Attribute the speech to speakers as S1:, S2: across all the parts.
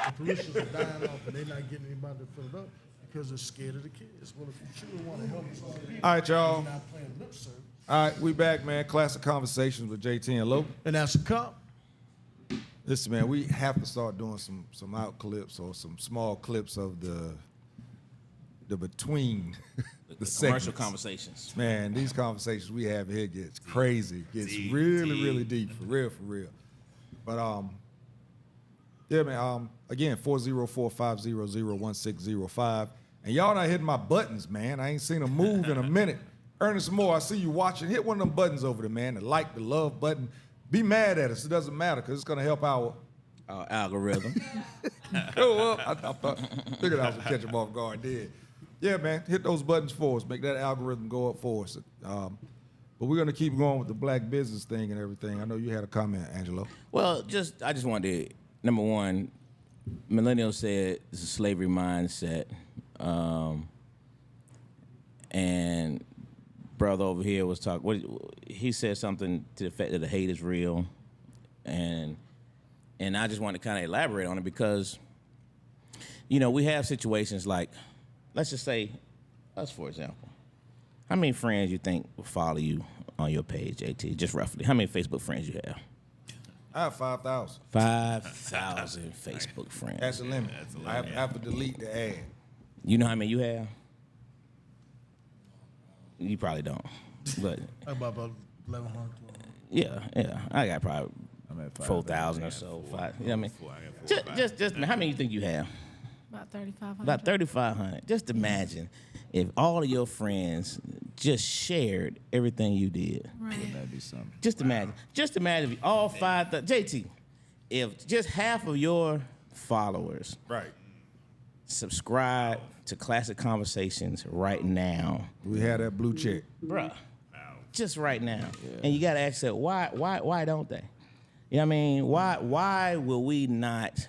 S1: The parishioners are dying off and they're not getting anybody to fill it up because they're scared of the kids. Well, if you truly want to help us,
S2: all right, y'all.
S1: not playing lip service.
S2: All right, we back, man. Classic Conversations with JT and Lo.
S1: And that's a cop.
S2: Listen, man, we have to start doing some out clips or some small clips of the between the
S3: commercial conversations.
S2: Man, these conversations we have here gets crazy, gets really deep, for real. But yeah, man. Again, 404-500-1605, and y'all not hitting my buttons, man. I ain't seen them move in a minute. Ernest Moore, I see you watching. Hit one of them buttons over there, man. The like, the love button. Be mad at us. It doesn't matter because it's gonna help our
S3: algorithm.
S2: Go up. I figured I was gonna catch them off guard. Did. Yeah, man. Hit those buttons for us. Make that algorithm go up for us. But we're gonna keep going with the black business thing and everything. I know you had a comment, Angelo.
S3: Well, I just wanted to, number one, millennials said it's a slavery mindset, and brother over here was talking. He said something to the effect that the hate is real, and I just want to kind of elaborate on it because, you know, we have situations like, let's just say, us for example. How many friends you think will follow you on your page, JT? Just roughly, how many Facebook friends you have?
S2: I have 5,000.
S3: 5,000 Facebook friends.
S2: That's the limit. I have to delete the ad.
S3: You know how many you have? You probably don't, but
S1: About 1,100.
S3: yeah. I got probably 4,000 or so. You know what I mean? Just how many you think you have?
S4: About 3,500.
S3: About 3,500. Just imagine if all of your friends just shared everything you did.
S4: Right.
S5: That'd be something.
S3: Just imagine. Just imagine if all 5,000. JT, if just half of your followers subscribe to Classic Konversations right now.
S2: We had that blue check.
S3: Bruh. Just right now. Yeah. And you gotta ask yourself, why don't they? You know what I mean? Why will we not,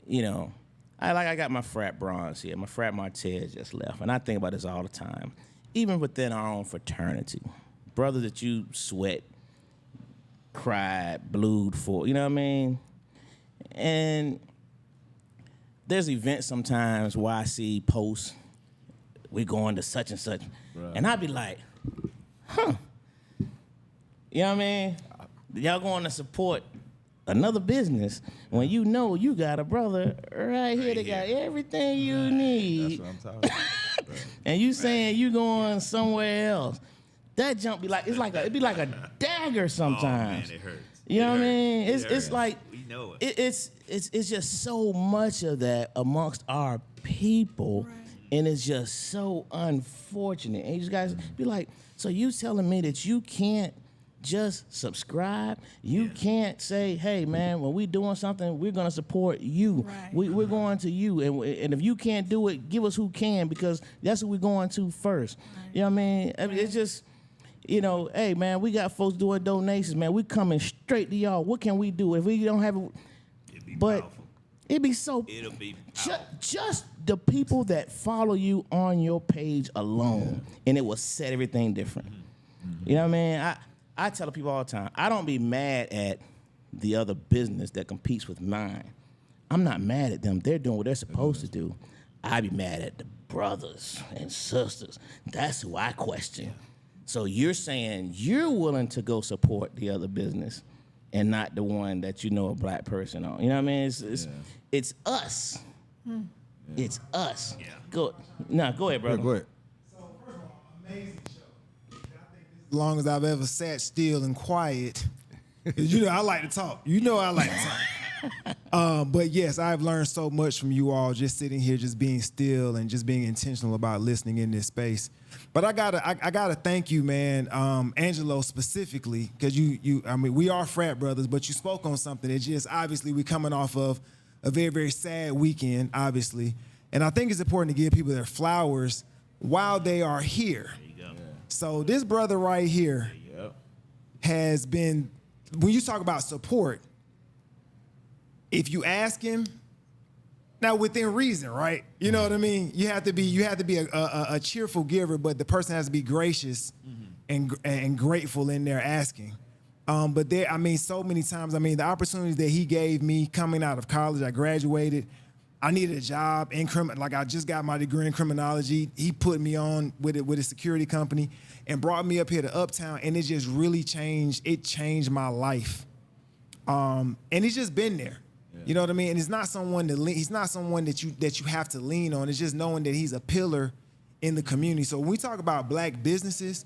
S3: you know, I got my frat bronze here. My frat Martez just left. And I think about this all the time. Even within our own fraternity. Brothers that you sweat, cried, blued for, you know what I mean? And there's events sometimes where I see posts, we going to such and such. Right. And I be like, huh. You know what I mean? Y'all going to support another business when you know you got a brother right here that got everything you need.
S5: That's what I'm talking about.
S3: And you saying you going somewhere else. That jump be like, it'd be like a dagger sometimes.
S6: Oh, man, it hurts.
S3: You know what I mean? It's like,
S6: we know it.
S3: It's just so much of that amongst our people,
S4: Right.
S3: and it's just so unfortunate. And you guys be like, so you telling me that you can't just subscribe? You can't say, hey, man, when we doing something, we're going to support you.
S4: Right.
S3: We're going to you. And if you can't do it, give us who can, because that's who we're going to first.
S4: Right.
S3: You know what I mean? It's just, you know, hey, man, we got folks doing donations, man. We coming straight to y'all. What can we do? If we don't have it? But
S6: powerful.
S3: it'd be so.
S6: It'll be powerful.
S3: Just the people that follow you on your page alone, and it will set everything different. Mm-hmm. You know what I mean? I tell the people all the time, I don't be mad at the other business that competes with mine. I'm not mad at them. They're doing what they're supposed to do. I be mad at the brothers and sisters. That's who I question. So you're saying you're willing to go support the other business and not the one that you know a black person on. You know what I mean? It's us. It's us.
S6: Yeah.
S3: Go ahead, brother.
S2: Go ahead.
S7: So first of all, amazing show. I think this is as long as I've ever sat still and quiet. 'Cause you know I like to talk. You know I like to talk. But yes, I've learned so much from you all just sitting here, just being still and just being intentional about listening in this space. But I gotta thank you, man, Angelo specifically, because I mean, we are frat brothers, but you spoke on something that just obviously we're coming off of a very, very sad weekend, obviously. And I think it's important to give people their flowers while they are here.
S6: There you go. Yeah.
S7: So this brother right here has been, when you talk about support, if you ask him, now within reason, right? You know what I mean? You have to be a cheerful giver, but the person has to be gracious and grateful in their asking. But there, I mean, so many times, I mean, the opportunities that he gave me coming out of college, I graduated. I needed a job in like I just got my degree in criminology. He put me on with a security company and brought me up here to Uptown, and it just really changed. It changed my life. And he's just been there. Yeah. You know what I mean? And it's not someone he's not someone that you have to lean on. It's just knowing that he's a pillar in the community. So when we talk about black businesses,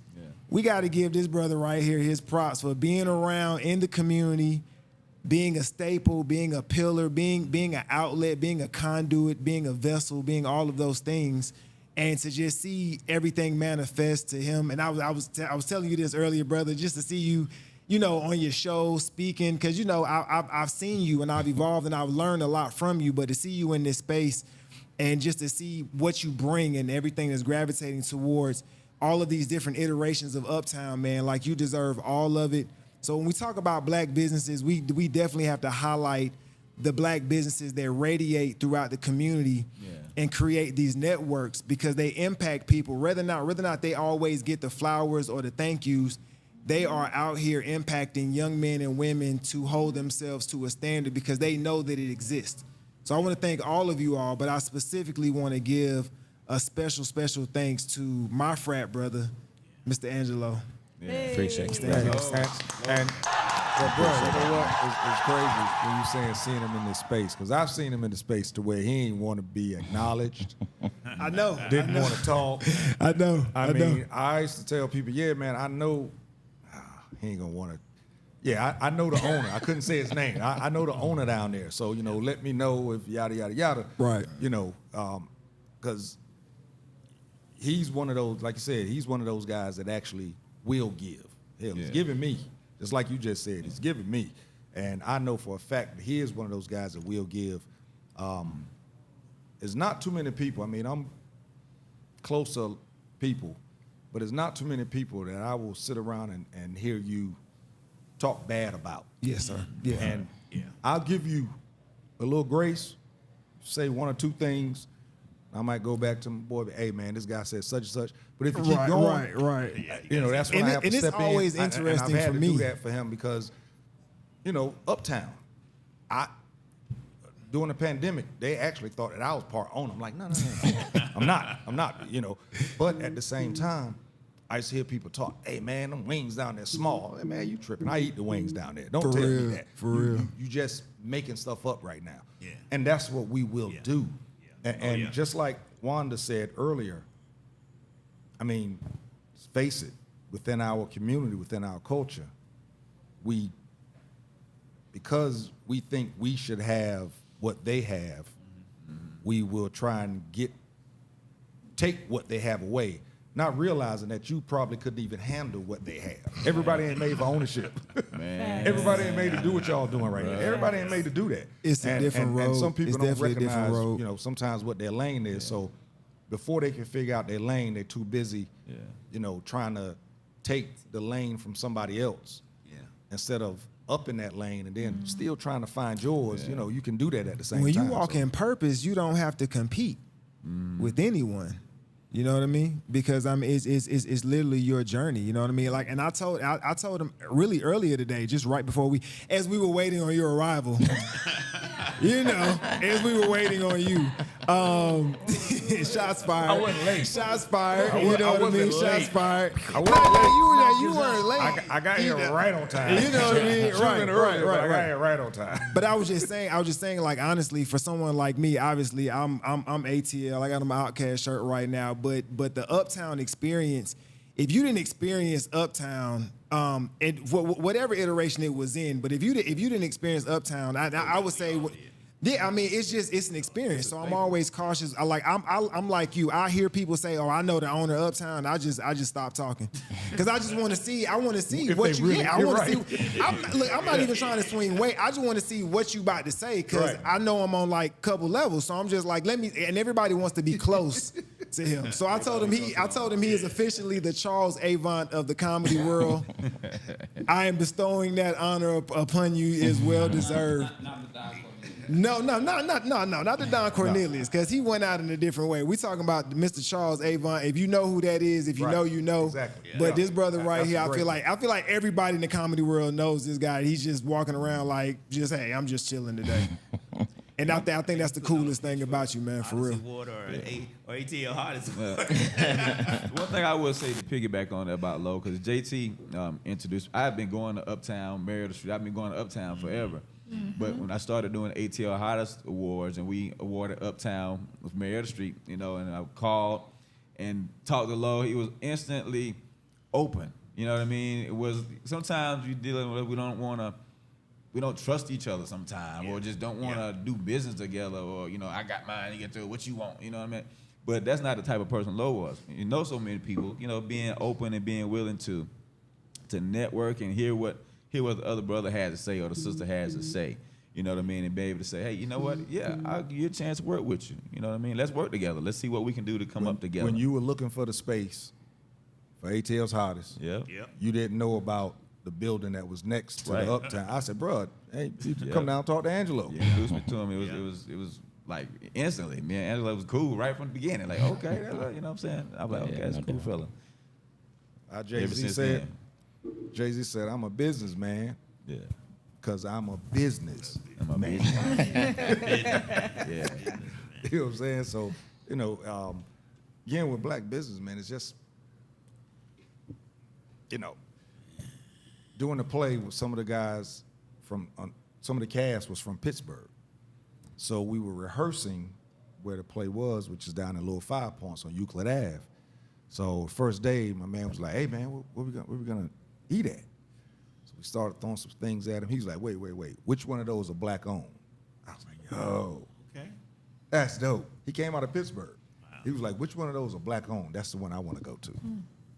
S7: we got to give this brother right here his props for being around in the community, being a staple, being a pillar, being an outlet, being a conduit, being a vessel, being all of those things, and to just see everything manifest to him. And I was telling you this earlier, brother, just to see you, you know, on your show speaking, because you know I've seen you and I've evolved and I've learned a lot from you, but to see you in this space and just to see what you bring and everything that's gravitating towards all of these different iterations of Uptown, man, like you deserve all of it. So when we talk about black businesses, we definitely have to highlight the black businesses that radiate throughout the community and create these networks because they impact people. Whether or not they always get the flowers or the thank yous, they are out here impacting young men and women to hold themselves to a standard because they know that it exists. So I want to thank all of you all, but I specifically want to give a special thanks to my frat brother, Mr. Angelo.
S3: Yeah. Appreciate it.
S2: And but bro, you know what? It's crazy when you saying seeing him in this space, because I've seen him in the space to where he ain't want to be acknowledged.
S7: I know.
S2: Didn't want to talk.
S7: I know.
S2: I mean, I used to tell people, yeah, man, I know he ain't gonna want to. Yeah, I know the owner. I couldn't say his name. I know the owner down there. So, you know, let me know if yada, yada, yada.
S7: Right.
S2: You know, because he's one of those, like you said, he's one of those guys that actually will give. Hell, he's giving me, just like you just said, he's giving me. And I know for a fact that he is one of those guys that will give. There's not too many people. I mean, I'm close to people, but there's not too many people that I will sit around and hear you talk bad about.
S7: Yes, sir. Yeah.
S2: And I'll give you a little grace, say one or two things. I might go back to my boy, hey man, this guy said such and such. But if you keep going, you know, that's when I have to step in.
S7: And it's always interesting
S2: and I've had
S7: for
S2: to
S7: me.
S2: do that for him because, you know, Uptown, during the pandemic, they actually thought that I was part owner. I'm like, no. I'm not, you know. But at the same time, I used to hear people talk, hey man, them wings down there small. Hey man, you tripping. I eat the wings down there. Don't tell me that.
S7: For real.
S2: You just making stuff up right now. Yeah. And that's what we will do. And just like Wanda said earlier, I mean, face it, within our community, within our culture, because we think we should have what they have, we will try and take what they have away, not realizing that you probably couldn't even handle what they have. Everybody ain't made for ownership. Man. Everybody ain't made to do what y'all doing right now. Everybody ain't made to do that.
S7: It's a different road.
S2: And some people
S7: it's
S2: don't recognize,
S7: road.
S2: you know, sometimes what their lane is. So before they can figure out their lane, they're too busy, you know, trying to take the lane from somebody else instead of up in that lane and then still trying to find yours. You know, you can do that at the same time.
S7: When you walk in purpose, you don't have to compete with anyone. You know what I mean? Because I mean, it's literally your journey. You know what I mean? Like, and I told him really earlier today, just right before as we were waiting on your arrival. You know, as we were waiting on you. Shots fired.
S2: I wasn't late.
S7: Shots fired. You know what I mean? Shots fired.
S2: I wasn't late.
S7: You weren't late.
S2: I got here right on time.
S7: You know what I mean? Right.
S2: I got here right on time.
S7: But I was just saying, like, honestly, for someone like me, obviously, I'm ATL. I got on my Outcast shirt right now. But the Uptown experience, if you didn't experience Uptown, whatever iteration it was in, but if you didn't experience Uptown, I would say, I mean, it's an experience. So I'm always cautious. I'm like you. I hear people say, "Oh, I know the owner of Uptown." I just stop talking because I just want to see. I want to see what you. I want to see. I'm not even trying to swing weight. I just want to see what you about to say because I know I'm on like couple levels. So I'm just like, let me. And everybody wants to be close to him. So I told him he is officially the Charles Avant of the comedy world. I am bestowing that honor upon you. Is well deserved. No, not the Don Cornelius, because he went out in a different way. We talking about Mr. Charles Avant. If you know who that is, if you know, you know.
S2: Exactly.
S7: But
S2: Yeah.
S7: this brother right
S2: That's
S7: here,
S2: a
S7: I
S2: great
S7: feel like everybody in the comedy world knows this guy. He's just walking around like, hey, I'm just chilling today. And I think that's the coolest thing about you, man, for real.
S4: Award or ATL Hardest Award.
S5: One thing I will say to piggyback on that about Low, because JT introduced, I've been going to Uptown, Meredith Street. I've been going to Uptown forever. But when I started doing ATL Hottest Awards and we awarded Uptown with Meredith Street, and I called and talked to Low, he was instantly open. You know what I mean? It was sometimes you dealing with we don't trust each other sometimes, or just don't want to do business together, or I got mine, you get to what you want. You know what I mean? But that's not the type of person Low was. You know, so many people, being open and being willing to network and hear what the other brother has to say or the sister has to say. You know what I mean? And be able to say, hey, you know what? Yeah, I'll give you a chance to work with you. You know what I mean? Let's work together. Let's see what we can do to come up together.
S2: When you were looking for the space for ATL's Hottest,
S5: Yep.
S2: you didn't know about the building that was next to
S5: Right.
S2: the Uptown. I said, bro, hey, you
S5: Yeah.
S2: come down and talk to Angelo.
S5: Yeah, introduced me to him. It was like instantly. Me and Angela was cool right from the beginning. Like, okay, you know what I'm saying? I'm like, okay, that's a cool fella. Ever
S2: Jay-Z
S5: since
S2: said,
S5: then.
S2: I'm a businessman
S5: Yeah.
S2: because I'm a business.
S5: I'm a man. Yeah.
S2: You know what I'm saying? So, again, with black businessmen, it's just, doing the play with some of the guys from, some of the cast was from Pittsburgh. So we were rehearsing where the play was, which is down in Little Five Points on Euclid Ave. So first day, my man was like, hey, man, where we gonna eat at? So we started throwing some things at him. He was like, wait, which one of those are black owned? I was like, yo.
S4: Okay.
S2: That's dope. He came out of Pittsburgh. Wow. He was like, which one of those are black owned? That's the one I want to go to.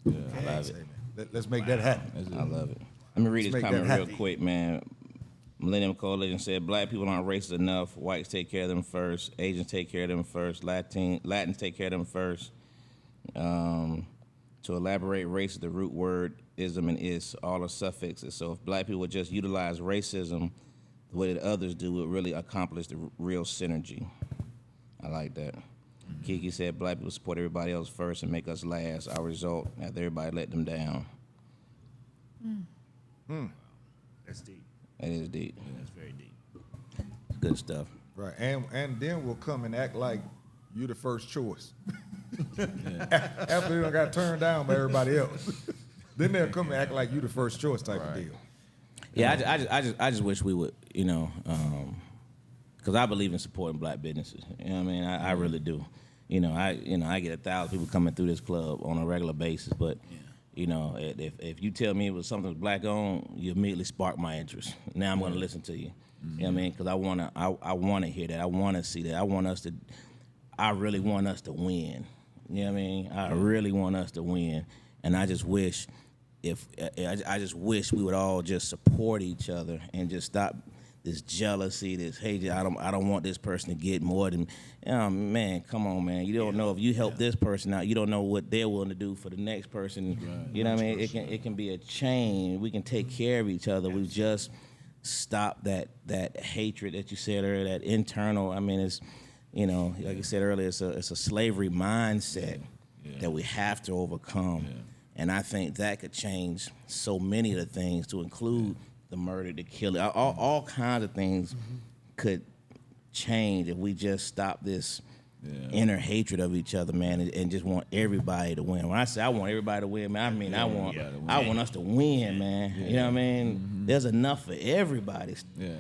S5: Yeah.
S3: I love it.
S2: Let's make that happen.
S3: I love it. Let me read
S2: Let's
S3: this
S2: make
S3: comment
S2: that
S3: real
S2: happen.
S3: quick, man. Millennium Coalition said, black people aren't racist enough. Whites take care of them first. Asians take care of them first. Latins take care of them first. To elaborate, race is the root word, ism and is, all are suffixes. So if black people would just utilize racism the way that others do, it would really accomplish the real synergy. I like that. Kiki said, black people support everybody else first and make us last. Our result, after everybody let them down.
S4: That's deep.
S3: That is deep.
S4: That's very deep.
S3: Good stuff.
S2: Right. And then we'll come and act like you the first choice. After they done got turned down by everybody else. Then they'll come and act like you the first choice type of deal.
S3: Yeah, I just wish we would, because I believe in supporting black businesses. You know what I mean? I really do. I get 1,000 people coming through this club on a regular basis, but if you tell me it was something that's black owned, you immediately spark my interest. Now I'm going to listen to you. You know what I mean? Because I want to hear that. I want to see that. I really want us to win. You know what I mean? I really want us to win, and I just wish we would all just support each other and just stop this jealousy, this hate. I don't want this person to get more than. Man, come on, man. You don't know if you help this person out, you don't know what they're willing to do for the next person. Right. You know what I mean? It can be a chain. We can take care of each other. We just stop that hatred that you said earlier, that internal. I mean, it's. Like I said earlier, it's a slavery mindset that we have to overcome. Yeah. And I think that could change so many of the things, to include the murder, the killing. All kinds of things could change if we just stop this inner hatred of each other, man, and just want everybody to win. When I say I want everybody to win, man, I mean I want us to win, man. Yeah. You know what I mean? Mm-hmm. There's enough for everybody. Yeah.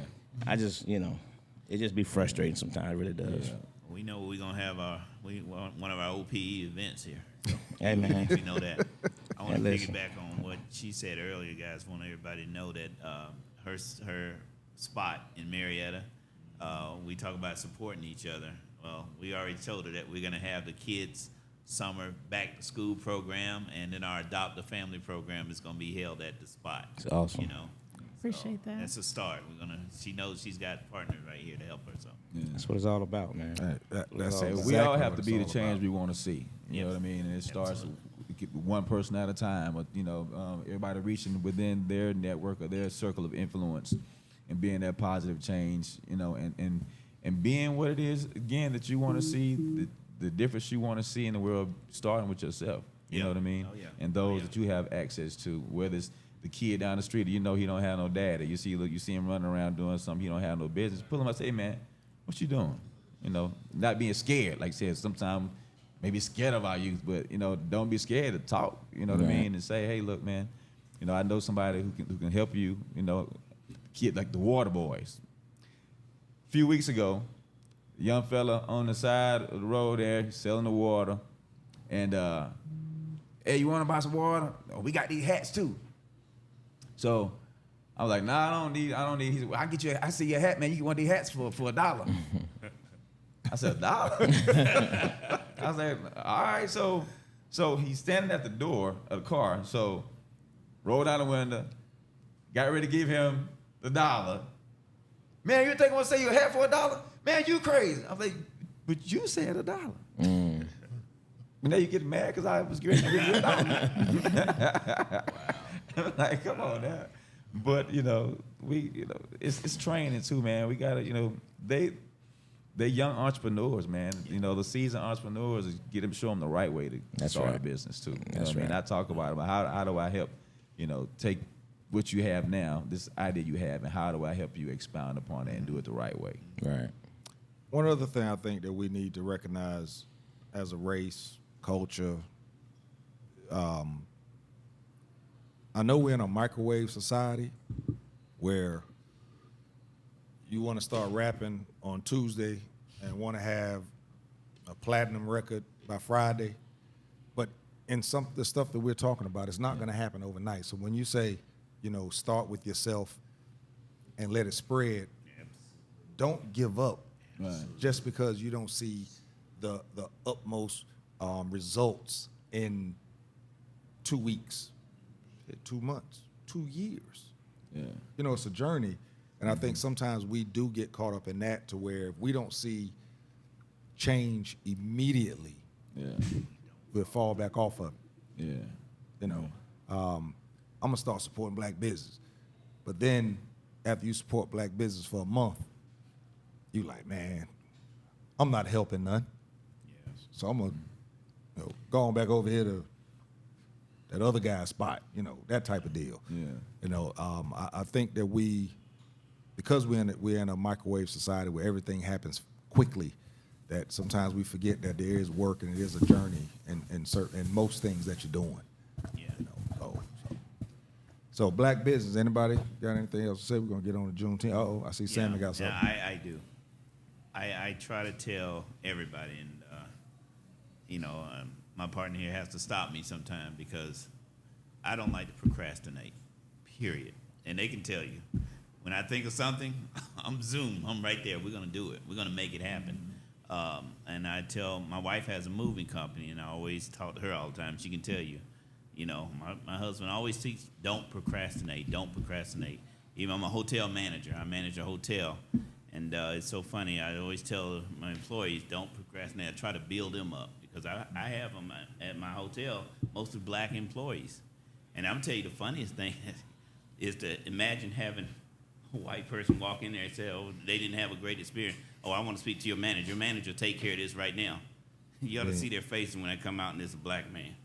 S3: I just, it just be frustrating sometimes. It really does. Yeah.
S4: We know we're gonna have one of our OPE events here. So
S3: hey man,
S4: we know that. I want to piggyback on what she said earlier, guys. I want everybody to know that her spot in Marietta. We talk about supporting each other. Well, we already told her that we're gonna have the kids' summer back to school program, and then our adopt a family program is gonna be held at the spot.
S3: It's awesome.
S6: Appreciate that.
S4: That's a start. She knows she's got partners right here to help her. So
S3: that's what it's all about, man.
S2: That's
S5: we all have to be the change we want to see. You know what I mean? And it starts with one person at a time, or, you know, everybody reaching within their network or their circle of influence and being that positive change, you know, and being what it is, again, that you want to see, the difference you want to see in the world, starting with yourself. You know what I mean?
S4: Oh, yeah.
S5: And those that you have access to, whether it's the kid down the street, you know he don't have no daddy. You see him running around doing something, he don't have no business. Pull him up, say, hey, man, what you doing? You know, not being scared. Like I said, sometimes maybe scared of our youth, but, you know, don't be scared to talk, you know what I mean? And say, hey, look, man, you know, I know somebody who can help you, you know, kid like the Water Boys. A few weeks ago, a young fella on the side of the road there selling the water, and hey, you want to buy some water? Oh, we got these hats too. So I was like, nah, I don't need. He said, well, I see your hat, man. You want these hats for $1. I said, $1? I was like, all right. So he's standing at the door of the car. So rolled down the window, got ready to give him the $1. Man, you think I'm gonna sell you a hat for $1? Man, you crazy. I was like, but you said $1. But now you get mad because I was getting to give you $1. I'm like, come on now. But, you know, it's training too, man. We gotta, you know, they're young entrepreneurs, man. You know, the seasoned entrepreneurs, show them the right way to start a business too. You know what I mean? I talk about it, how do I help, you know, take what you have now, this idea you have, and how do I help you expound upon it and do it the right way?
S3: Right.
S2: One other thing I think that we need to recognize as a race, culture, I know we're in a microwave society where you want to start rapping on Tuesday and want to have a platinum record by Friday, but in the stuff that we're talking about, it's not going to happen overnight. So when you say, you know, start with yourself and let it spread, don't give up just because you don't see the utmost results in 2 weeks, 2 months, 2 years.
S5: Yeah.
S2: You know, it's a journey. And I think sometimes we do get caught up in that to where if we don't see change immediately, we'll fall back off of it.
S5: Yeah.
S2: You know, I'm going to start supporting black business. But then after you support black business for a month, you like, man, I'm not helping none. Yes. So I'm going to go on back over here to that other guy's spot, you know, that type of deal.
S5: Yeah.
S2: You know, I think that because we're in a microwave society where everything happens quickly, that sometimes we forget that there is work and it is a journey in most things that you're doing.
S4: Yeah.
S2: You know, so black business. Anybody got anything else to say? We're gonna get on to Juneteenth. I see Sammy got something.
S4: Yeah, I do. I try to tell everybody, and you know, my partner here has to stop me sometime because I don't like to procrastinate. Period. And they can tell you. When I think of something, I'm Zoom. I'm right there. We're gonna do it. We're gonna make it happen. And I tell my wife has a moving company, and I always talk to her all the time. She can tell you, you know, my husband always teaches, don't procrastinate. Don't procrastinate. Even I'm a hotel manager. I manage a hotel, and it's so funny. I always tell my employees, don't procrastinate. I try to build them up because I have them at my hotel, mostly black employees. And I'm tell you the funniest thing is to imagine having a white person walk in there and say, oh, they didn't have a great experience. Oh, I want to speak to your manager. Your manager will take care of this right now. You ought to see their faces when they come out and there's a black man.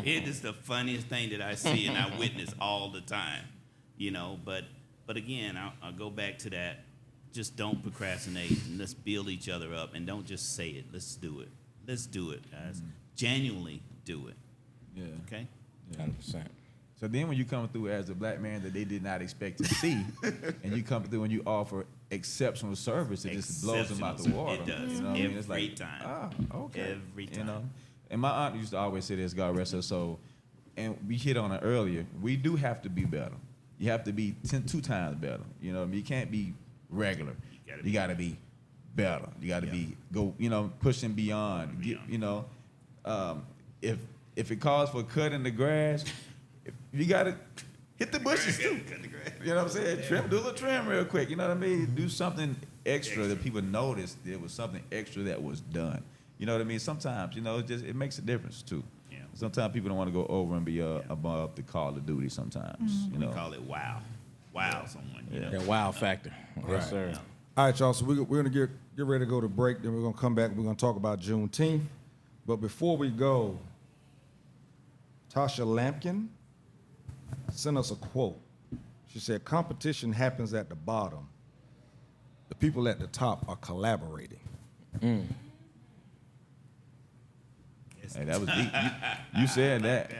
S4: It is the funniest thing that I see and I witness all the time, you know. But again, I'll go back to that. Just don't procrastinate and let's build each other up and don't just say it. Let's do it. Let's do it, guys. Genuinely do it.
S5: Yeah.
S4: Okay?
S3: 100%.
S5: So then when you come through as a black man that they did not expect to see, and you come through and you offer exceptional service, it just blows them out the water.
S4: It does.
S5: You know what I mean? It's
S4: Every
S5: like,
S4: time.
S5: Okay.
S4: Every time.
S5: You know? And my aunt used to always say this, God rest her soul, and we hit on it earlier, we do have to be better. You have to be 2 times better. You know what I mean? You can't be regular. You got to be better. You got to be, pushing beyond. You know, if it calls for cutting the grass, you got to hit the bushes too. You know what I'm saying? Do a little trim real quick. You know what I mean? Do something extra that people notice there was something extra that was done. You know what I mean? Sometimes, you know, it makes a difference too.
S4: Yeah.
S5: Sometimes people don't want to go over and be above the call of duty. Sometimes, you know.
S4: We call it wow. Wow, someone. You know?
S3: That wow factor. Yes, sir.
S2: All right, y'all. So we're gonna get ready to go to break. Then we're gonna come back. We're gonna talk about Juneteenth. But before we go, Tasha Lampkin sent us a quote. She said, "Competition happens at the bottom. The people at the top are collaborating."
S5: Hey, that was deep. You said that.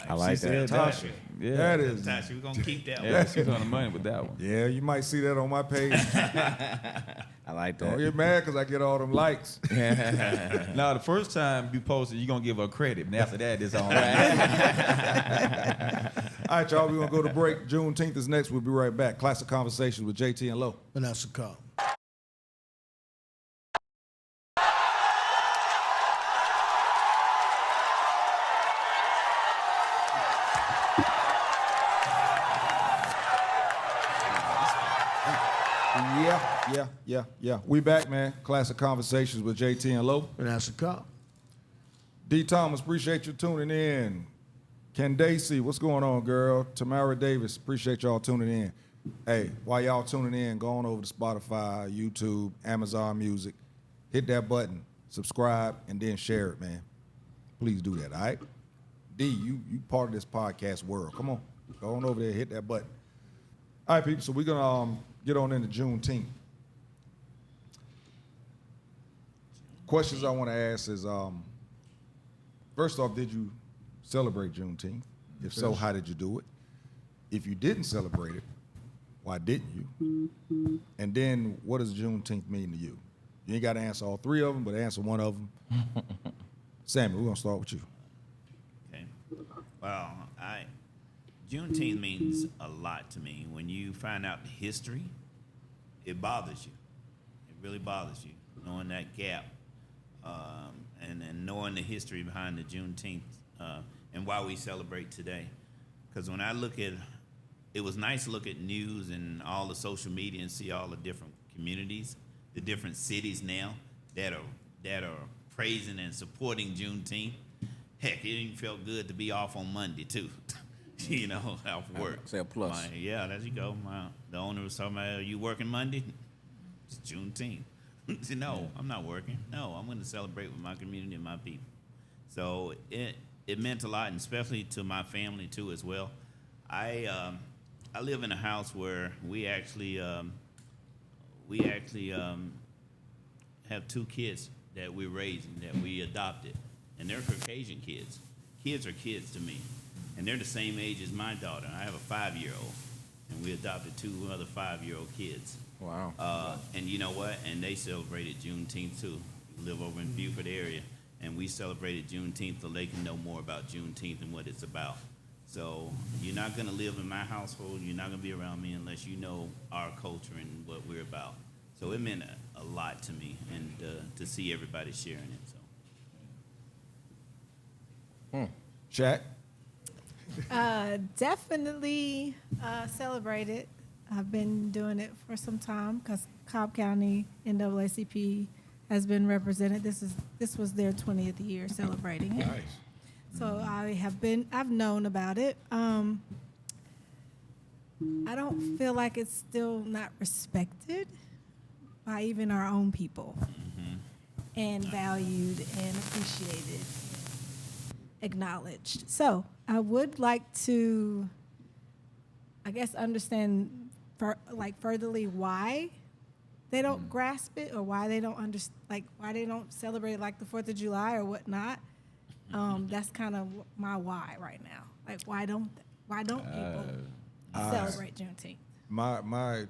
S3: I like
S5: She
S3: that.
S5: said that.
S2: Tasha.
S5: Yeah.
S2: That is.
S4: Tasha, we're gonna keep that one.
S5: Yeah, she's on the money with that one.
S2: Yeah, you might see that on my page.
S3: I like
S2: Don't
S3: that.
S2: get mad because I get all them likes.
S5: Now, the first time you posted, you're going to give her credit. And after that, it's on.
S2: All right, y'all. We're gonna go to break. Juneteenth is next. We'll be right back. Classic Conversations with JT and Lo.
S1: And that's a call.
S2: Yeah. We back, man. Classic Conversations with JT and Lo.
S1: And that's a call.
S2: D. Thomas, appreciate you tuning in. Candace, what's going on, girl? Tamara Davis, appreciate y'all tuning in. Hey, while y'all tuning in, go on over to Spotify, YouTube, Amazon Music. Hit that button, subscribe, and then share it, man. Please do that, all right? D, you part of this podcast world. Come on. Go on over there, hit that button. All right, people, so we're going to get on into Juneteenth. Questions I want to ask is, first off, did you celebrate Juneteenth? If so, how did you do it? If you didn't celebrate it, why didn't you? And then, what does Juneteenth mean to you? You ain't got to answer all three of them, but answer one of them. Sammy, we're going to start with you.
S4: Okay. Well, Juneteenth means a lot to me. When you find out the history, it bothers you. It really bothers you, knowing that gap, and knowing the history behind the Juneteenth and why we celebrate today. Because when I look at, it was nice to look at news and all the social media and see all the different communities, the different cities now that are praising and supporting Juneteenth. Heck, it even felt good to be off on Monday too. You know, off work.
S3: Say a plus.
S4: Yeah, there you go. The owner was talking about, are you working Monday? It's Juneteenth. No, I'm not working. No, I'm going to celebrate with my community and my people. So it meant a lot, and especially to my family too as well. I live in a house where we actually have two kids that we're raising, that we adopted, and they're Caucasian kids. Kids are kids to me, and they're the same age as my daughter. I have a 5-year-old, and we adopted 2 other 5-year-old kids.
S3: Wow.
S4: And you know what? And they celebrated Juneteenth too. We live over in Beaufort area, and we celebrated Juneteenth so they can know more about Juneteenth and what it's about. So you're not going to live in my household. You're not going to be around me unless you know our culture and what we're about. So it meant a lot to me, and to see everybody sharing it. So.
S2: Shaq?
S6: Definitely celebrated. I've been doing it for some time because Cobb County NAACP has been represented. This was their 20th year celebrating it.
S2: Nice.
S6: So I've known about it. I don't feel like it's still not respected by even our own people, and valued and appreciated, and acknowledged. So I would like to, I guess, understand furtherly why they don't grasp it, or why they don't why they don't celebrate it like the 4th of July or whatnot. That's kind of my why right now. Like, why don't people celebrate Juneteenth?
S2: My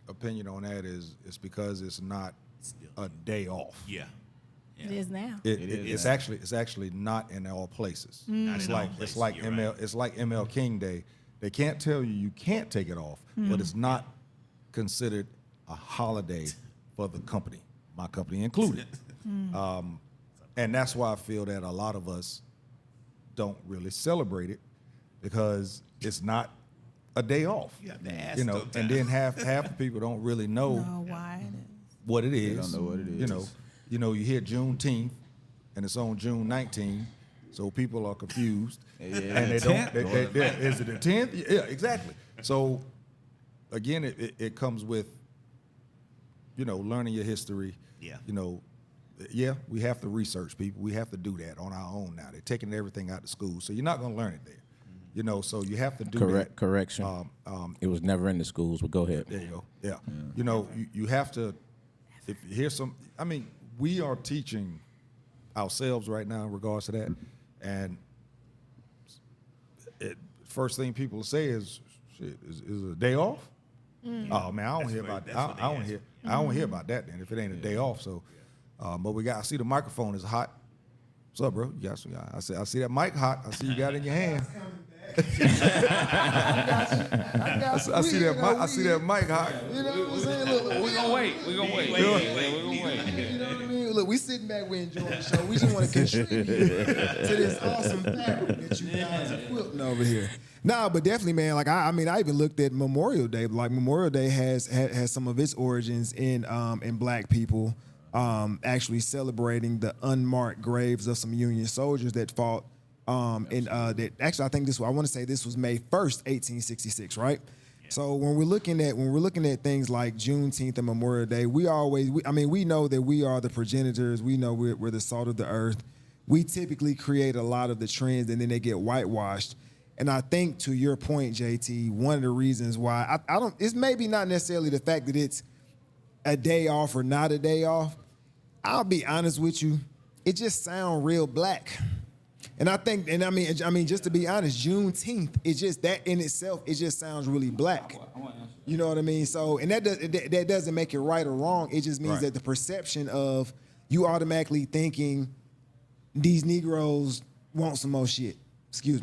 S2: opinion on that is it's because it's not a day off.
S4: Yeah.
S6: It is now.
S2: It's actually not in all places.
S4: Not in all places,
S2: It's like
S4: you're right.
S2: It's like ML King Day. They can't tell you can't take it off, but it's not considered a holiday for the company, my company included. And that's why I feel that a lot of us don't really celebrate it, because it's not a day off.
S4: You have to ask
S2: You know,
S4: sometimes.
S2: and then half the people don't really know
S6: Know why it is.
S2: what it is.
S5: don't know what it is.
S2: You know, you hear Juneteenth, and it's on June 19th, so people are confused.
S5: Yeah,
S2: And they
S5: the
S2: don't,
S5: 10th?
S2: is it the 10th? Yeah, exactly. So, again, it comes with, learning your history.
S4: Yeah.
S2: Yeah, we have to research people. We have to do that on our own now. They're taking everything out of school, so you're not going to learn it there. So you have to do that.
S3: Correction. It was never in the schools, but go ahead.
S2: There you go. Yeah. You have to, if here's some, we are teaching ourselves right now in regards to that. And first thing people say is, shit, is it a day off? Oh man, I don't hear about that. I don't hear about that then if it ain't a day off. So, but I see the microphone is hot. What's up, bro? I see that mic hot. I see you got it in your hand. I see that mic hot.
S7: You know what I'm saying? Look,
S5: We're gonna wait. We're gonna wait.
S7: you know what I mean? Look, we sitting back, we enjoying the show. We just want to contribute to this awesome fabric that you guys are quilting over here. Nah, but definitely, man. Like I even looked at Memorial Day. Like Memorial Day has some of its origins in Black people actually celebrating the unmarked graves of some Union soldiers that fought. That actually, I want to say this was May 1st, 1866, right? Yeah. So when we're looking at things like Juneteenth and Memorial Day, we know that we are the progenitors. We know we're the salt of the earth. We typically create a lot of the trends, and then they get whitewashed. And I think, to your point, JT, one of the reasons why I don't, it's maybe not necessarily the fact that it's a day off or not a day off. I'll be honest with you, it just sounds real Black. And I think, just to be honest, Juneteenth, it's just that in itself, it just sounds really Black. You know what I mean? So, and that doesn't make it right or wrong. It just means that the perception of you automatically thinking these Negroes want some more shit. Excuse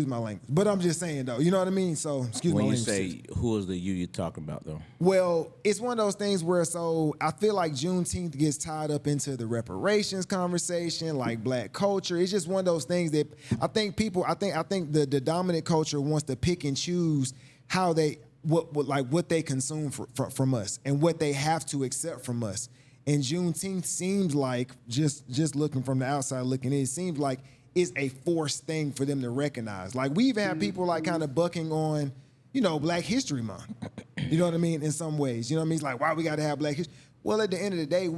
S7: my language. But I'm just saying, though, you know what I mean? So, excuse my language.
S3: When you say, who is the you're talking about, though?
S7: Well, it's one of those things where, so I feel like Juneteenth gets tied up into the reparations conversation, like Black culture. It's just one of those things that I think the dominant culture wants to pick and choose how what they consume from us and what they have to accept from us. And Juneteenth seems like, just looking from the outside looking in, it seems like it's a forced thing for them to recognize. Like, we even have people like kind of bucking on, Black History Month. You know what I mean? In some ways, you know what I mean? It's like, why we got to have Black History? Well, at the end of the day,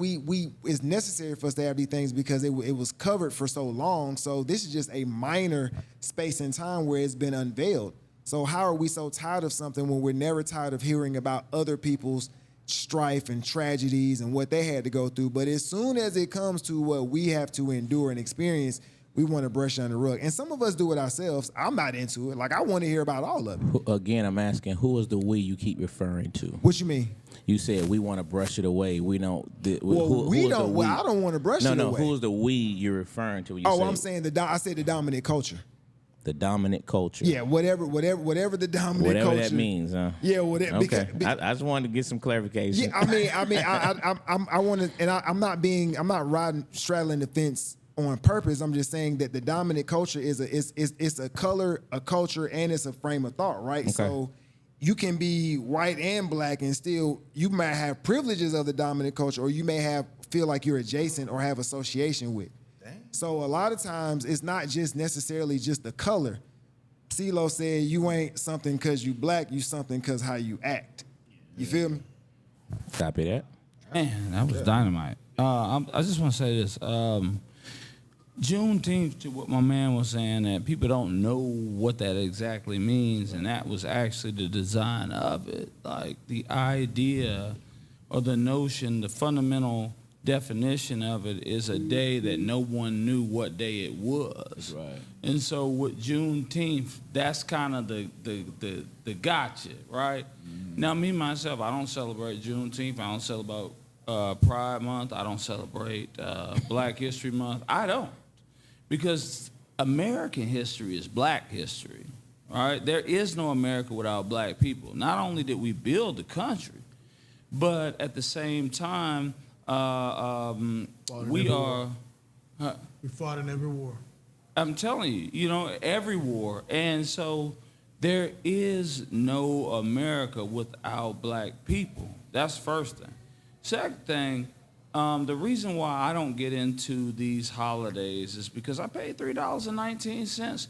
S7: it's necessary for us to have these things because it was covered for so long. So this is just a minor space in time where it's been unveiled. So how are we so tired of something when we're never tired of hearing about other people's strife and tragedies and what they had to go through? But as soon as it comes to what we have to endure and experience, we want to brush it under the rug. And some of us do it ourselves. I'm not into it. Like, I want to hear about all of it.
S3: Again, I'm asking, who is the we you keep referring to?
S7: What you mean?
S3: You said we want to brush it away. We don't.
S7: I don't want to brush it away.
S3: No, who's the we you're referring to? When you
S7: I'm saying I said the dominant culture.
S3: The dominant culture.
S7: Yeah, whatever the dominant
S3: whatever
S7: culture.
S3: that means, huh?
S7: Yeah, whatever.
S3: Okay. I just wanted to get some clarification.
S7: Yeah, I want to, and I'm not straddling the fence on purpose. I'm just saying that the dominant culture is a color, a culture, and it's a frame of thought, right? Okay. So you can be white and Black and still, you might have privileges of the dominant culture, or you may feel like you're adjacent or have association with. Dang. So a lot of times it's not just necessarily just the color. CeeLo said you ain't something because you Black, you something because how you act. You feel me?
S3: Copy that.
S8: Man, that was dynamite. I just want to say this. Juneteenth, to what my man was saying, that people don't know what that exactly means, and that was actually the design of it. Like, the idea or the notion, the fundamental definition of it is a day that no one knew what day it was. Right. And so with Juneteenth, that's kind of the gotcha, right? Mm-hmm. Now, me, myself, I don't celebrate Juneteenth. I don't celebrate Pride Month. I don't celebrate Black History Month. I don't. Because American history is Black history, all right? There is no America without Black people. Not only did we build the country, but at the same time, we fought
S1: in every war.
S8: I'm telling you, every war. And so there is no America without Black people. That's the first thing. Second thing, The reason why I don't get into these holidays is because I paid $3.19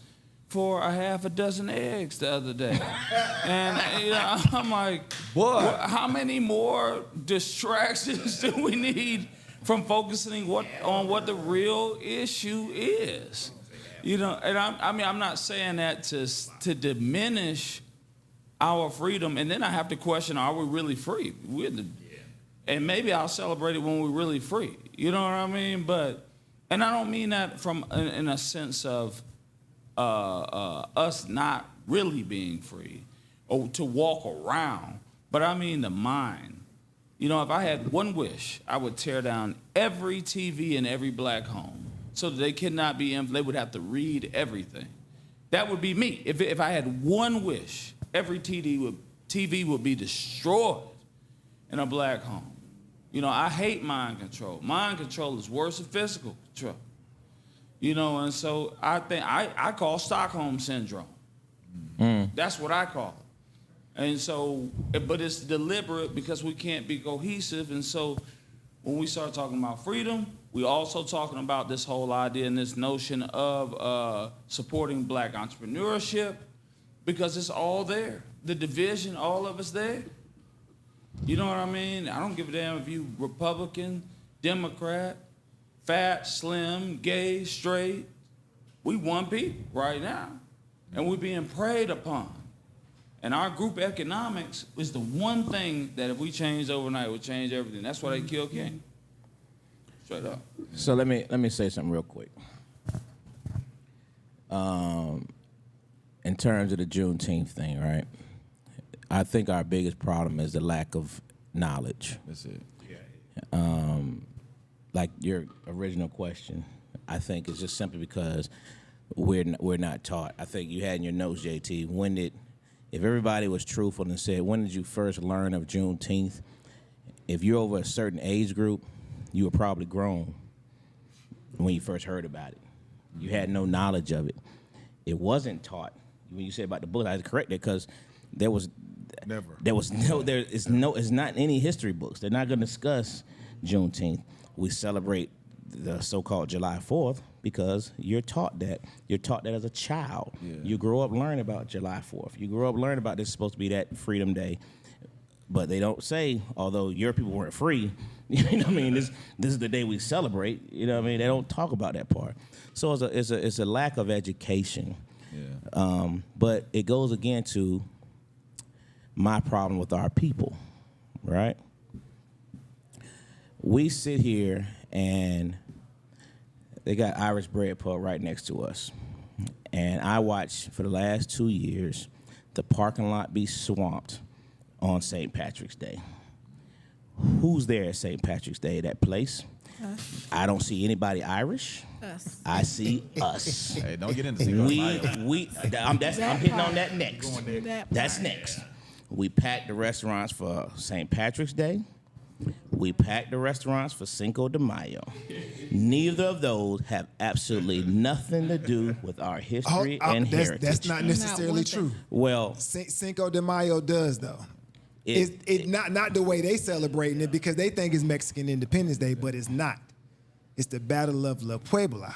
S8: for a half a dozen eggs the other day. And I'm like, how many more distractions do we need from focusing on what the real issue is? And I'm not saying that to diminish our freedom, and then I have to question, are we really free? And maybe I'll celebrate it when we're really free. You know what I mean? And I don't mean that in a sense of us not really being free or to walk around, but I mean the mind. If I had one wish, I would tear down every TV in every black home so that they cannot be they would have to read everything. That would be me. If I had one wish, every TV would be destroyed in a black home. I hate mind control. Mind control is worse than physical control. And so I think I call Stockholm syndrome. That's what I call it. And so, but it's deliberate because we can't be cohesive. And so when we start talking about freedom, we also talking about this whole idea and this notion of supporting black entrepreneurship, because it's all there. The division, all of us there. You know what I mean? I don't give a damn if you Republican, Democrat, fat, slim, gay, straight. We one people right now. And we're being preyed upon. And our group economics is the one thing that if we changed overnight, would change everything. That's why they killed King. Straight up.
S3: So let me say something real quick. In terms of the Juneteenth thing, right? I think our biggest problem is the lack of knowledge.
S5: That's it.
S3: Like your original question, I think it's just simply because we're not taught. I think you had in your notes, JT, if everybody was truthful and said, when did you first learn of Juneteenth? If you're over a certain age group, you were probably grown when you first heard about it. You had no knowledge of it. It wasn't taught. When you said about the book, I correct it because it's not in any history books. They're not going to discuss Juneteenth. We celebrate the so-called July 4th because you're taught that. You're taught that as a child. Yeah. You grow up learning about July 4th. You grow up learning about this is supposed to be that Freedom Day. But they don't say, although your people weren't free, you know what I mean? This is the day we celebrate. You know what I mean? They don't talk about that part. So it's a lack of education. Yeah. But it goes again to my problem with our people, right? We sit here and they got Irish Bread Pub right next to us. And I watched for the last 2 years the parking lot be swamped on St. Patrick's Day. Who's there at St. Patrick's Day at that place?
S6: Us.
S3: I don't see anybody Irish.
S6: Us.
S3: I see us.
S5: Hey, don't get into Cinco de Mayo.
S3: I'm hitting on that next. That's
S6: part.
S3: next. We packed the restaurants for St. Patrick's Day. We packed the restaurants for Cinco de Mayo. Neither of those have absolutely nothing to do with our history and heritage.
S7: That's not necessarily true.
S3: Well,
S7: Cinco de Mayo does though. It's not the way they celebrating it because they think it's Mexican Independence Day, but it's not. It's the Battle of La Puebla.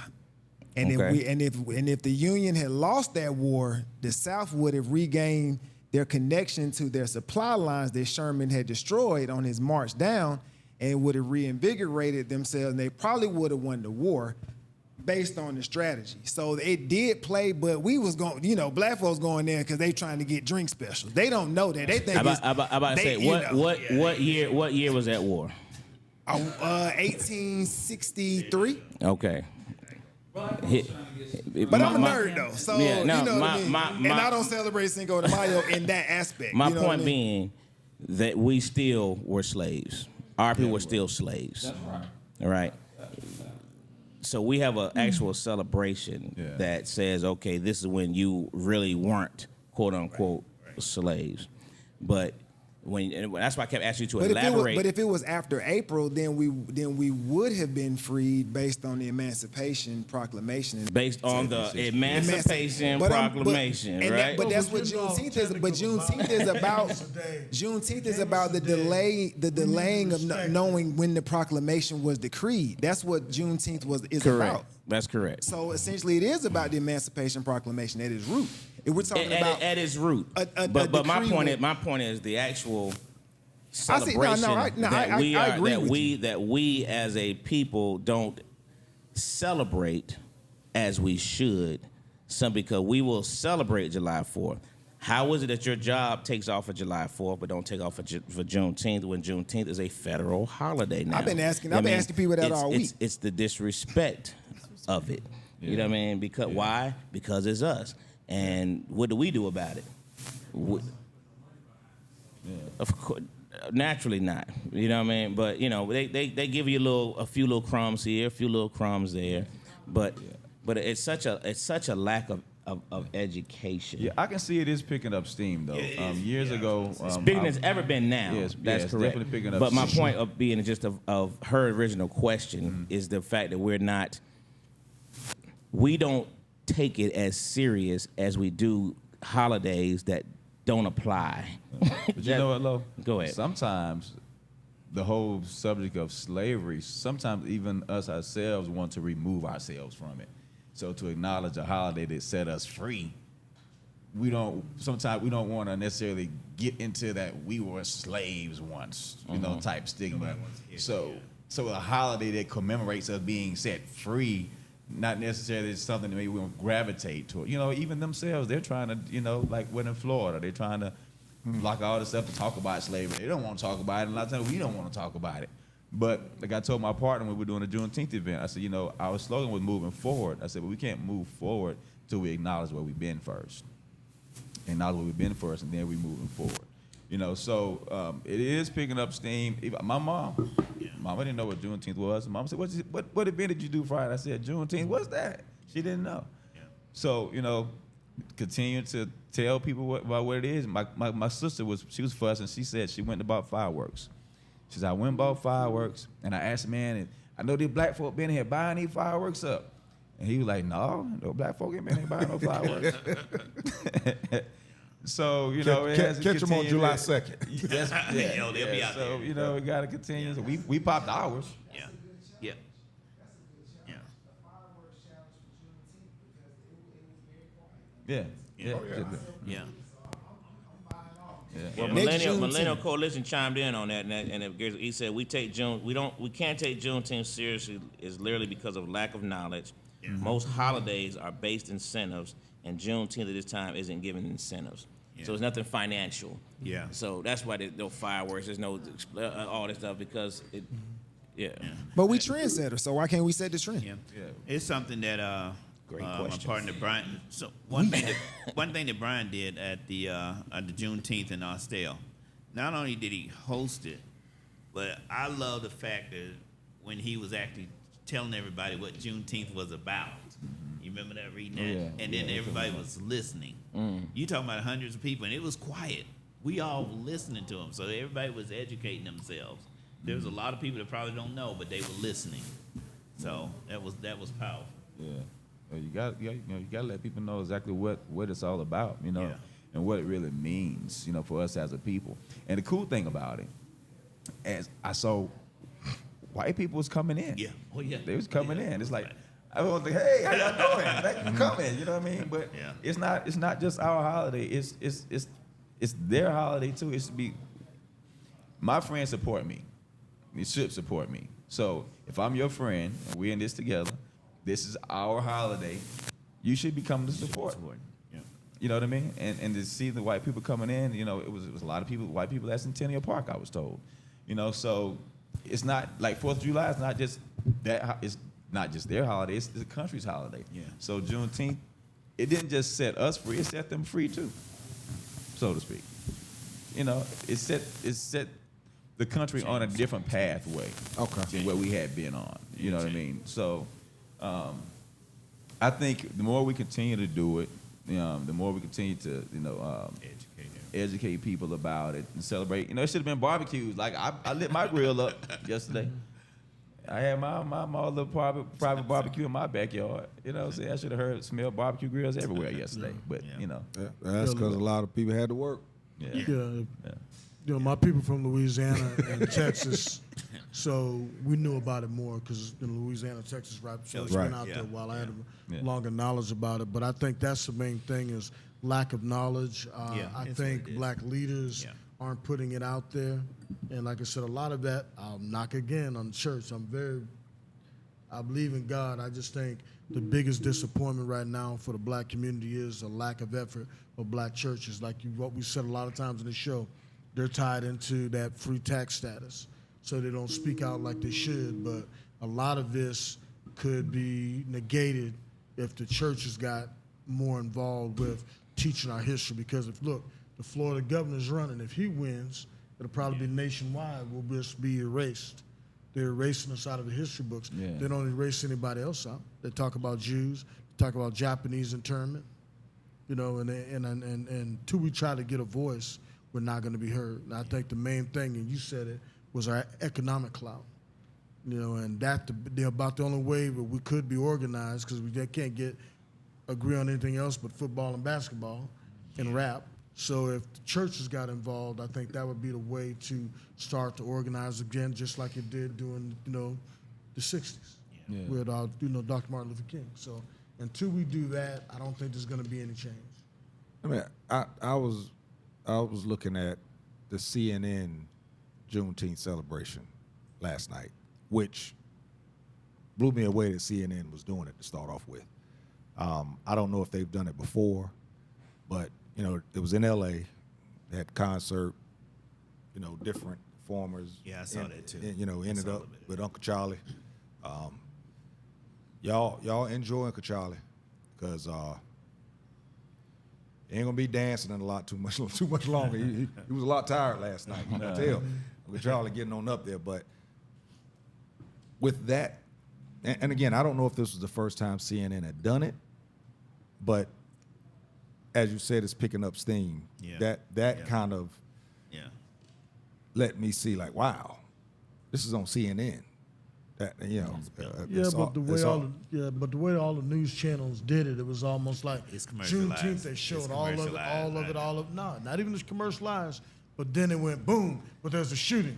S7: And if the Union had lost that war, the South would have regained their connection to their supply lines that Sherman had destroyed on his march down and would have reinvigorated themselves, and they probably would have won the war based on the strategy. So it did play, but we was going, black folks going there because they trying to get drink specials. They don't know that. They think
S3: what year was that war?
S7: 1863.
S3: Okay.
S7: But I'm a nerd though, so
S3: yeah, no,
S7: you know what I mean. And I don't celebrate Cinco de Mayo in that aspect.
S3: My point being that we still were slaves. Our people were still slaves.
S8: That's right.
S3: All right. So we have an actual celebration that says, okay, this is when you really weren't quote unquote slaves. But that's why I kept asking you to
S7: But
S3: elaborate.
S7: if it was after April, then we would have been freed based on the Emancipation Proclamation.
S3: based on the Emancipation
S7: But,
S3: Proclamation,
S7: and
S3: right?
S7: but that's what
S1: you know,
S7: Juneteenth is. But
S1: technical
S7: Juneteenth is about
S1: today.
S7: Juneteenth is
S1: Gave
S7: about
S1: us
S7: the
S1: a day.
S7: delaying of
S1: respect
S7: knowing when the proclamation was decreed. That's what Juneteenth is
S3: correct.
S7: about.
S3: That's correct.
S7: So essentially, it is about the Emancipation Proclamation at its root. If we're talking about
S3: At its root. But my point is the actual celebration that we as a people don't celebrate as we should. Because we will celebrate July 4th. How is it that your job takes off for July 4th, but don't take off for Juneteenth when Juneteenth is a federal holiday now?
S7: I've been asking people that all week.
S3: It's the disrespect of it. You know what I mean? Because why? Because it's us. And what do we do about it? Of course, naturally not. You know what I mean? But you know, they give you a few little crumbs here, a few little crumbs there, but it's such a lack of education.
S5: Yeah, I can see it is picking up steam though. Years ago,
S3: It's bigger than it's ever been now. That's correct.
S5: Definitely picking up
S3: but my
S5: steam.
S3: point of being just of her original question is the fact that we don't take it as serious as we do holidays that don't apply.
S5: But you know what, Lo?
S3: Go ahead.
S5: Sometimes the whole subject of slavery, sometimes even us ourselves want to remove ourselves from it. So to acknowledge a holiday that set us free, sometimes we don't want to necessarily get into that we were slaves once, type stigma. So a holiday that commemorates us being set free, not necessarily something that maybe we don't gravitate toward. Even themselves, they're trying to, like when in Florida, they're trying to block all the stuff to talk about slavery. They don't want to talk about it, and a lot of times we don't want to talk about it. But like I told my partner when we were doing the Juneteenth event, I said, our slogan was moving forward. I said, but we can't move forward till we acknowledge where we've been first. Acknowledge where we've been first, and then we moving forward. So it is picking up steam. My mom didn't know what Juneteenth was. Mom said, what event did you do Friday? I said, Juneteenth, what's that? She didn't know. Yeah. So, continue to tell people about what it is. My sister was fussing. She said she went and bought fireworks. She said, I went and bought fireworks, and I asked the man, and I know these black folk been here buying these fireworks up. And he was like, no black folk ain't been here buying no fireworks. So, it has to
S2: catch them on
S5: continue.
S2: July 2nd.
S4: They'll be out there.
S5: So, we got to continue. So we popped ours.
S4: Yeah.
S5: Yeah.
S4: Yeah.
S3: Well,
S7: Next
S3: Millennial
S7: Juneteenth.
S3: Coalition chimed in on that, and he said we can't take Juneteenth seriously is literally because of lack of knowledge. Most holidays are based incentives, and Juneteenth at this time isn't giving incentives. So it's nothing financial.
S4: Yeah.
S3: So that's why there's no fireworks, there's no all this stuff because it. Yeah.
S7: But we trendsetters, so why can't we set the trend?
S4: Yeah. It's something that
S3: Great
S4: my
S3: question.
S4: partner Brian. So one thing that Brian did at the Juneteenth in Austell, not only did he host it, but I love the fact that when he was actually telling everybody what Juneteenth was about. You remember that reading that? And then everybody was listening. You talking about hundreds of people, and it was quiet. We all were listening to him, so everybody was educating themselves. There was a lot of people that probably don't know, but they were listening. So that was powerful.
S5: Yeah. Well, you got to let people know exactly what it's all about, and what it really means, for us as a people. And the cool thing about it, as I saw, white people was coming in.
S4: Yeah. Oh yeah.
S5: They was coming in. It's like I was like, hey, how y'all doing? Thank you for coming. You know what I mean? But it's not just our holiday. It's their holiday too. It's to be. My friends support me. You should support me. So if I'm your friend and we're in this together, this is our holiday. You should be coming to support.
S4: Yeah.
S5: You know what I mean? And to see the white people coming in, it was a lot of people, white people at Centennial Park, I was told. So it's not like 4th of July. It's not just that. It's not just their holiday. It's the country's holiday.
S4: Yeah.
S5: So Juneteenth, it didn't just set us free. It set them free too, so to speak. It set the country on a different pathway than what we had been on. You know what I mean? So I think the more we continue to do it, the more we continue to, educate people about it and celebrate. You know, it should have been barbecues. Like I lit my grill up yesterday. I had my little private barbecue in my backyard. You know what I'm saying? I should have smelled barbecue grills everywhere yesterday. But, you know.
S2: That's because a lot of people had to work.
S5: Yeah.
S1: You know, my people from Louisiana and Texas, so we knew about it more because in Louisiana, Texas, right? So it's been out there a while. I had a longer knowledge about it, but I think that's the main thing is lack of knowledge. I think black leaders aren't putting it out there, and like I said, a lot of that I'll knock again on the church. I believe in God. I just think the biggest disappointment right now for the black community is a lack of effort of black churches. Like what we said a lot of times in the show, they're tied into that free tax status, so they don't speak out like they should. But a lot of this could be negated if the churches got more involved with teaching our history. Because if, look, the Florida governor's running, if he wins, it'll probably be nationwide. We'll just be erased. They're erasing us out of the history books.
S5: Yeah.
S1: They don't erase anybody else out. They talk about Jews, they talk about Japanese internment, you know, and until we try to get a voice, we're not going to be heard. And I think the main thing, and you said it, was our economic clout. You know, and they're about the only way that we could be organized, because they can't agree on anything else but football and basketball and rap. So if the churches got involved, I think that would be the way to start to organize again, just like it did during, you know, the 60s with, you know, Dr. Martin Luther King. So until we do that, I don't think there's going to be any change.
S2: I mean, I was looking at the CNN Juneteenth celebration last night, which blew me away that CNN was doing it to start off with. I don't know if they've done it before, but you know, it was in L.A. They had concert, you know, different performers.
S4: Yeah, I saw that too.
S2: You know, ended up with Uncle Charlie. Y'all enjoy Uncle Charlie, because he ain't gonna be dancing in a lot too much longer. He was a lot tired last night. You can tell Uncle Charlie getting on up there. But with that, and again, I don't know if this was the first time CNN had done it, but as you said, it's picking up steam.
S4: Yeah.
S2: That kind of let me see, like, wow, this is on CNN. That, you know,
S1: but the way all the news channels did it, it was almost like
S4: It's commercialized.
S1: Juneteenth. They showed
S4: It's
S1: all of it. No, not even just commercialized. But then it went boom. But there's a shooting.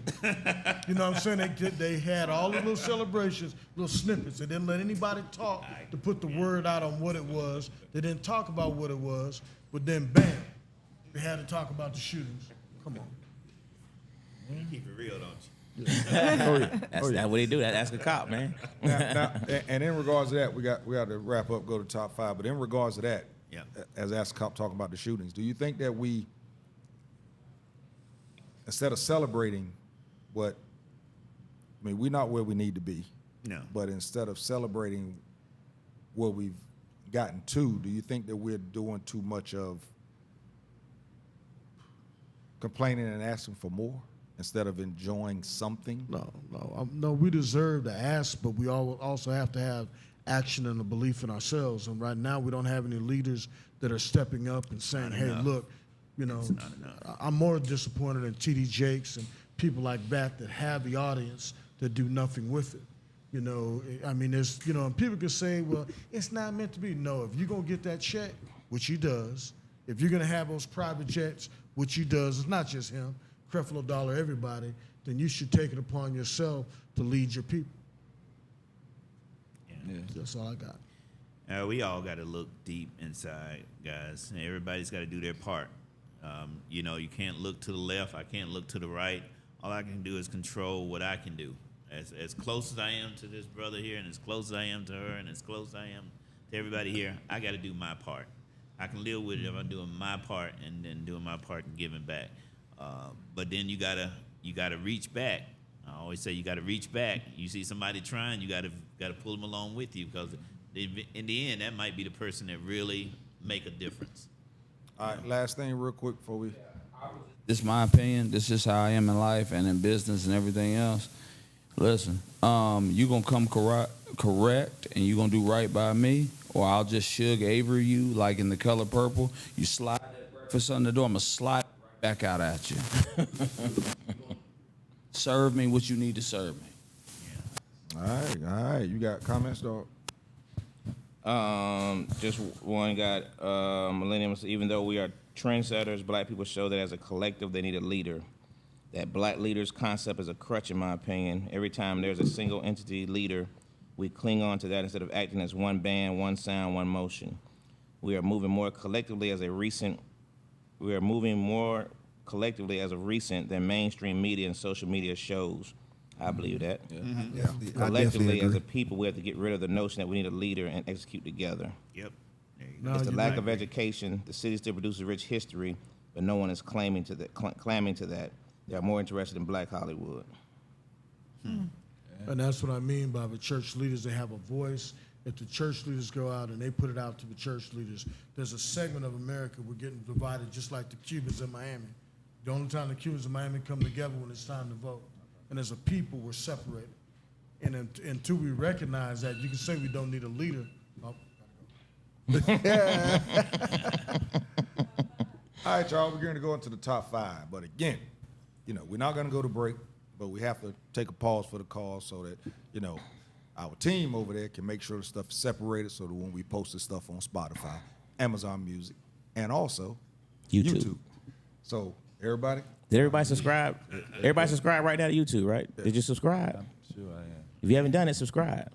S1: You know what I'm saying? They had all the little celebrations, little snippets. They didn't let anybody talk to put the word out on what it was. They didn't talk about what it was. But then bam, they had to talk about the shootings. Come on.
S4: You keep it real, don't you?
S3: That's what they do. That's a cop, man.
S2: now, and in regards to that, we got to wrap up, go to top 5. But in regards to that, as Ask a Cop talking about the shootings, do you think that we, instead of celebrating we're not where we need to be.
S4: No.
S2: But instead of celebrating where we've gotten to, do you think that we're doing too much of complaining and asking for more instead of enjoying something?
S1: No, we deserve to ask, but we also have to have action and a belief in ourselves. And right now, we don't have any leaders that are stepping up and saying, hey, look, you know, I'm more disappointed in T.D. Jakes and people like that have the audience that do nothing with it. You know, I mean, there's, you know, and people can say, well, it's not meant to be. No, if you're going to get that check, which he does, if you're going to have those private jets, which he does, it's not just him, Creflo Dollar, everybody, then you should take it upon yourself to lead your people.
S4: Yeah.
S1: That's all I got.
S4: We all got to look deep inside, guys. Everybody's got to do their part. You know, you can't look to the left. I can't look to the right. All I can do is control what I can do. As close as I am to this brother here, and as close as I am to her, and as close as I am to everybody here, I got to do my part. I can live with it if I'm doing my part and then doing my part and giving back. But then you gotta reach back. I always say you gotta reach back. You see somebody trying, you gotta pull them along with you, because in the end, that might be the person that really make a difference.
S2: All right, last thing real quick before we...
S8: This is my opinion. This is how I am in life and in business and everything else. Listen, you gonna come correct and you gonna do right by me, or I'll just Suge Avery you like in The Color Purple. You slide that breakfast under the door, I'm gonna slide right back out at you. Serve me what you need to serve me.
S2: All right. You got comments, dog?
S3: Just one got Millenniums. Even though we are trendsetters, black people show that as a collective they need a leader. That black leaders concept is a crutch, in my opinion. Every time there's a single entity leader, we cling on to that instead of acting as one band, one sound, one motion. We are moving more collectively as of recent than mainstream media and social media shows. I believe that.
S7: Yeah.
S3: Collectively, as a people, we have to get rid of the notion that we need a leader and execute together.
S4: Yep. There you
S1: No,
S4: go.
S3: It's the
S1: you're
S3: lack
S1: right.
S3: of education. The city still produces rich history, but no one is claiming to that. They are more interested in Black Hollywood.
S1: And that's what I mean by the church leaders. They have a voice. If the church leaders go out and they put it out to the church leaders, there's a segment of America we're getting divided just like the Cubans in Miami. The only time the Cubans in Miami come together when it's time to vote. And as a people, we're separated. And until we recognize that, you can say we don't need a leader. Oh,
S2: All right, y'all, we're going to go into the top 5. But again, we're not going to go to break, but we have to take a pause for the cause so that, our team over there can make sure the stuff is separated so that when we post this stuff on Spotify, Amazon Music, and also YouTube. So, everybody?
S3: Did everybody subscribe? Everybody subscribe right now to YouTube, right? Did you subscribe?
S5: I'm sure I am.
S3: If you haven't done it, subscribe.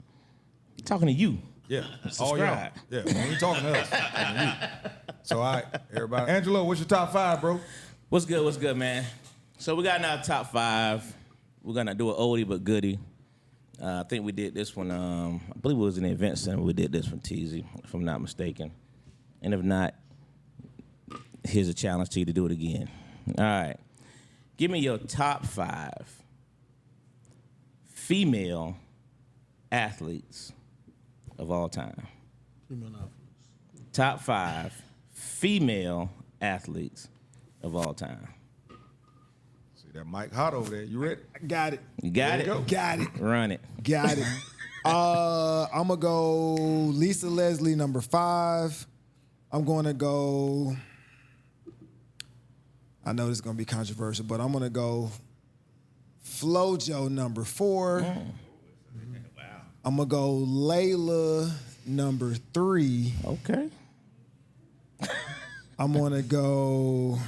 S3: I'm talking to you.
S2: Yeah.
S3: Subscribe.
S2: Yeah, we ain't talking to us. Talking to you. So, all right, everybody. Angelo, what's your top 5, bro?
S3: What's good, man? So we got now top 5. We're gonna do an oldie but goodie. I think we did this one. I believe it was in the event center. We did this from TZ, if I'm not mistaken. And if not, here's a challenge to you to do it again. All right. Give me your top 5 female athletes of all time.
S1: female athletes.
S3: Top 5 female athletes of all time.
S2: See that mic hot over there. You ready?
S7: Got it.
S3: You got it?
S2: There you go.
S7: Got it.
S3: Run it.
S7: Got it. I'm going to go Lisa Leslie, number 5. I'm going to go, I know this is going to be controversial, but I'm going to go FloJo, number 4.
S4: Wow.
S7: I'm going to go Layla, number 3.
S3: Okay.
S7: I'm going to go,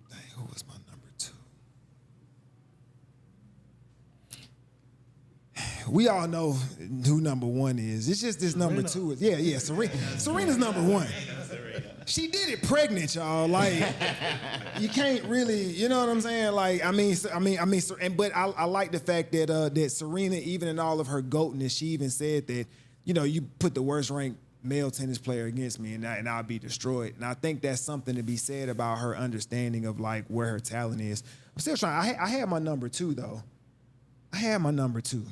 S7: dang, who was my number 2? We all know who number 1 is. It's just this number 2 is. Yeah, Serena. Serena's number 1. She did it pregnant, y'all. Like, you can't really, you know what I'm saying? Like, but I like the fact that that Serena, even in all of her goatness, she even said that, you put the worst ranked male tennis player against me and I'll be destroyed. And I think that's something to be said about her understanding of like where her talent is. I'm still trying. I had my number 2 though. I had my number 2.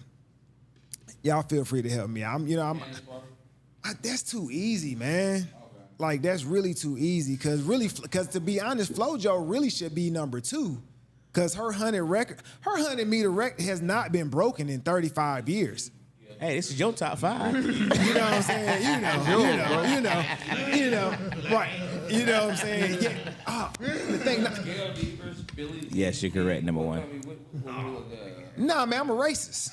S7: Y'all feel free to help me. That's too easy, man. Like, that's really too easy. Because to be honest, FloJo really should be number 2. Because her 100-meter record has not been broken in 35 years.
S3: Hey, this is your top 5.
S7: You know what I'm saying? You know, right. You know what I'm saying? Yeah. The thing.
S3: Yes, you're correct, number 1.
S7: Nah, man, I'm a racist.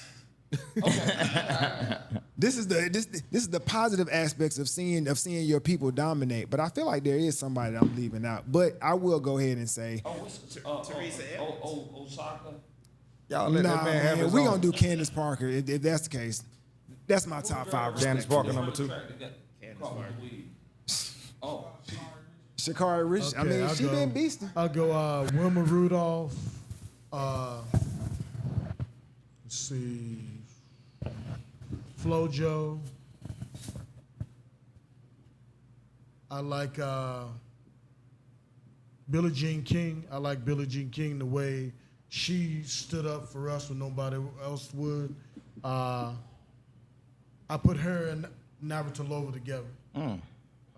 S7: This is the positive aspects of seeing your people dominate. But I feel like there is somebody that I'm leaving out. But I will go ahead and say,
S4: Teresa
S8: Osaka.
S2: Y'all let that man have his
S7: we
S2: own.
S7: gonna do Candace Parker if that's the case. That's my top 5.
S2: Candace Parker, number 2.
S8: Oh,
S7: Sha'Carri Rich.
S1: Okay, I'll
S7: she
S1: go.
S7: been beasting.
S1: I'll go Wilma Rudolph. Let's see. FloJo. I like Billie Jean King. I like Billie Jean King the way she stood up for us when nobody else would. I put her and Navratilova together. I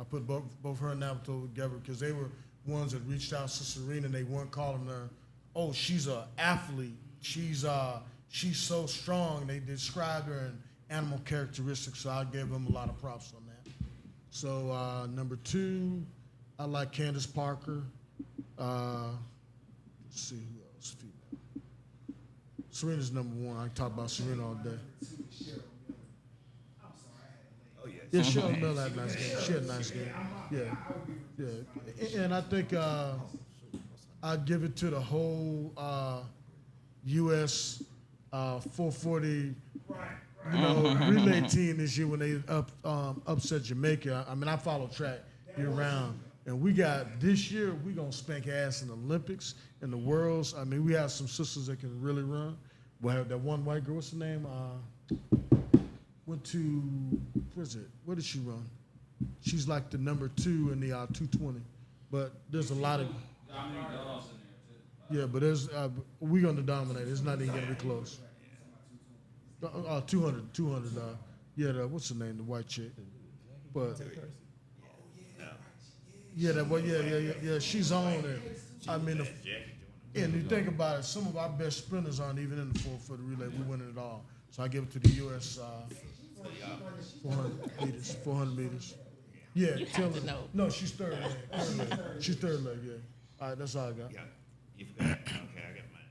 S1: put both her and Navratilova together because they were ones that reached out to Serena and they weren't calling her, oh, she's an athlete. She's so strong. They described her in animal characteristics, so I gave them a lot of props on that. So number 2, I like Candace Parker. Let's see who else. Female. Serena's number one. I can talk about Serena all day. Yeah, Cheryl Miller had a nice game. She had a nice game. Yeah. And I think I'd give it to the whole U.S. 440 relay team this year when they upset Jamaica. I mean, I follow track year-round. And we got, this year, we're going to spank ass in the Olympics, in the Worlds. I mean, we have some sisters that can really run. We have that one white girl, what's her name? Went to, where did she run? She's like the number 2 in the 220. But there's a lot of, yeah, but there's, we're going to dominate. It's not even going to be close. 200, yeah, what's her name, the white chick? But, yeah, she's on it. I mean, and you think about it, some of our best sprinters aren't even in the 440 relay. We win it all. So I give it to the U.S. 400 meters. Yeah, no, she's third leg. She's third leg, yeah. All right, that's all I got.
S4: Yeah. You forgot. Okay, I got mine.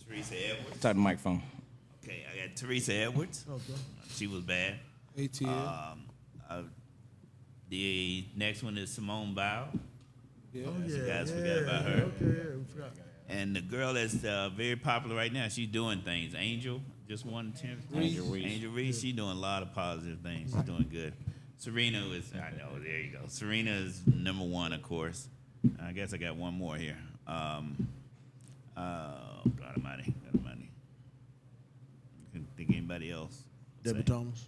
S4: Teresa Edwards.
S3: Type the microphone.
S4: Okay, I got Teresa Edwards.
S1: Okay.
S4: She was bad.
S7: ATL.
S4: The next one is Simone Biles.
S7: Yeah.
S4: You guys forgot about her.
S1: Okay, yeah, we forgot.
S4: And the girl that's very popular right now, she's doing things. Angel just won the championship. Angel Reese, she's doing a lot of positive things. She's doing good. Serena is, I know, there you go. Serena is number 1, of course. I guess I got one more here. God Almighty. Couldn't think of anybody else.
S1: Debbie Thomas.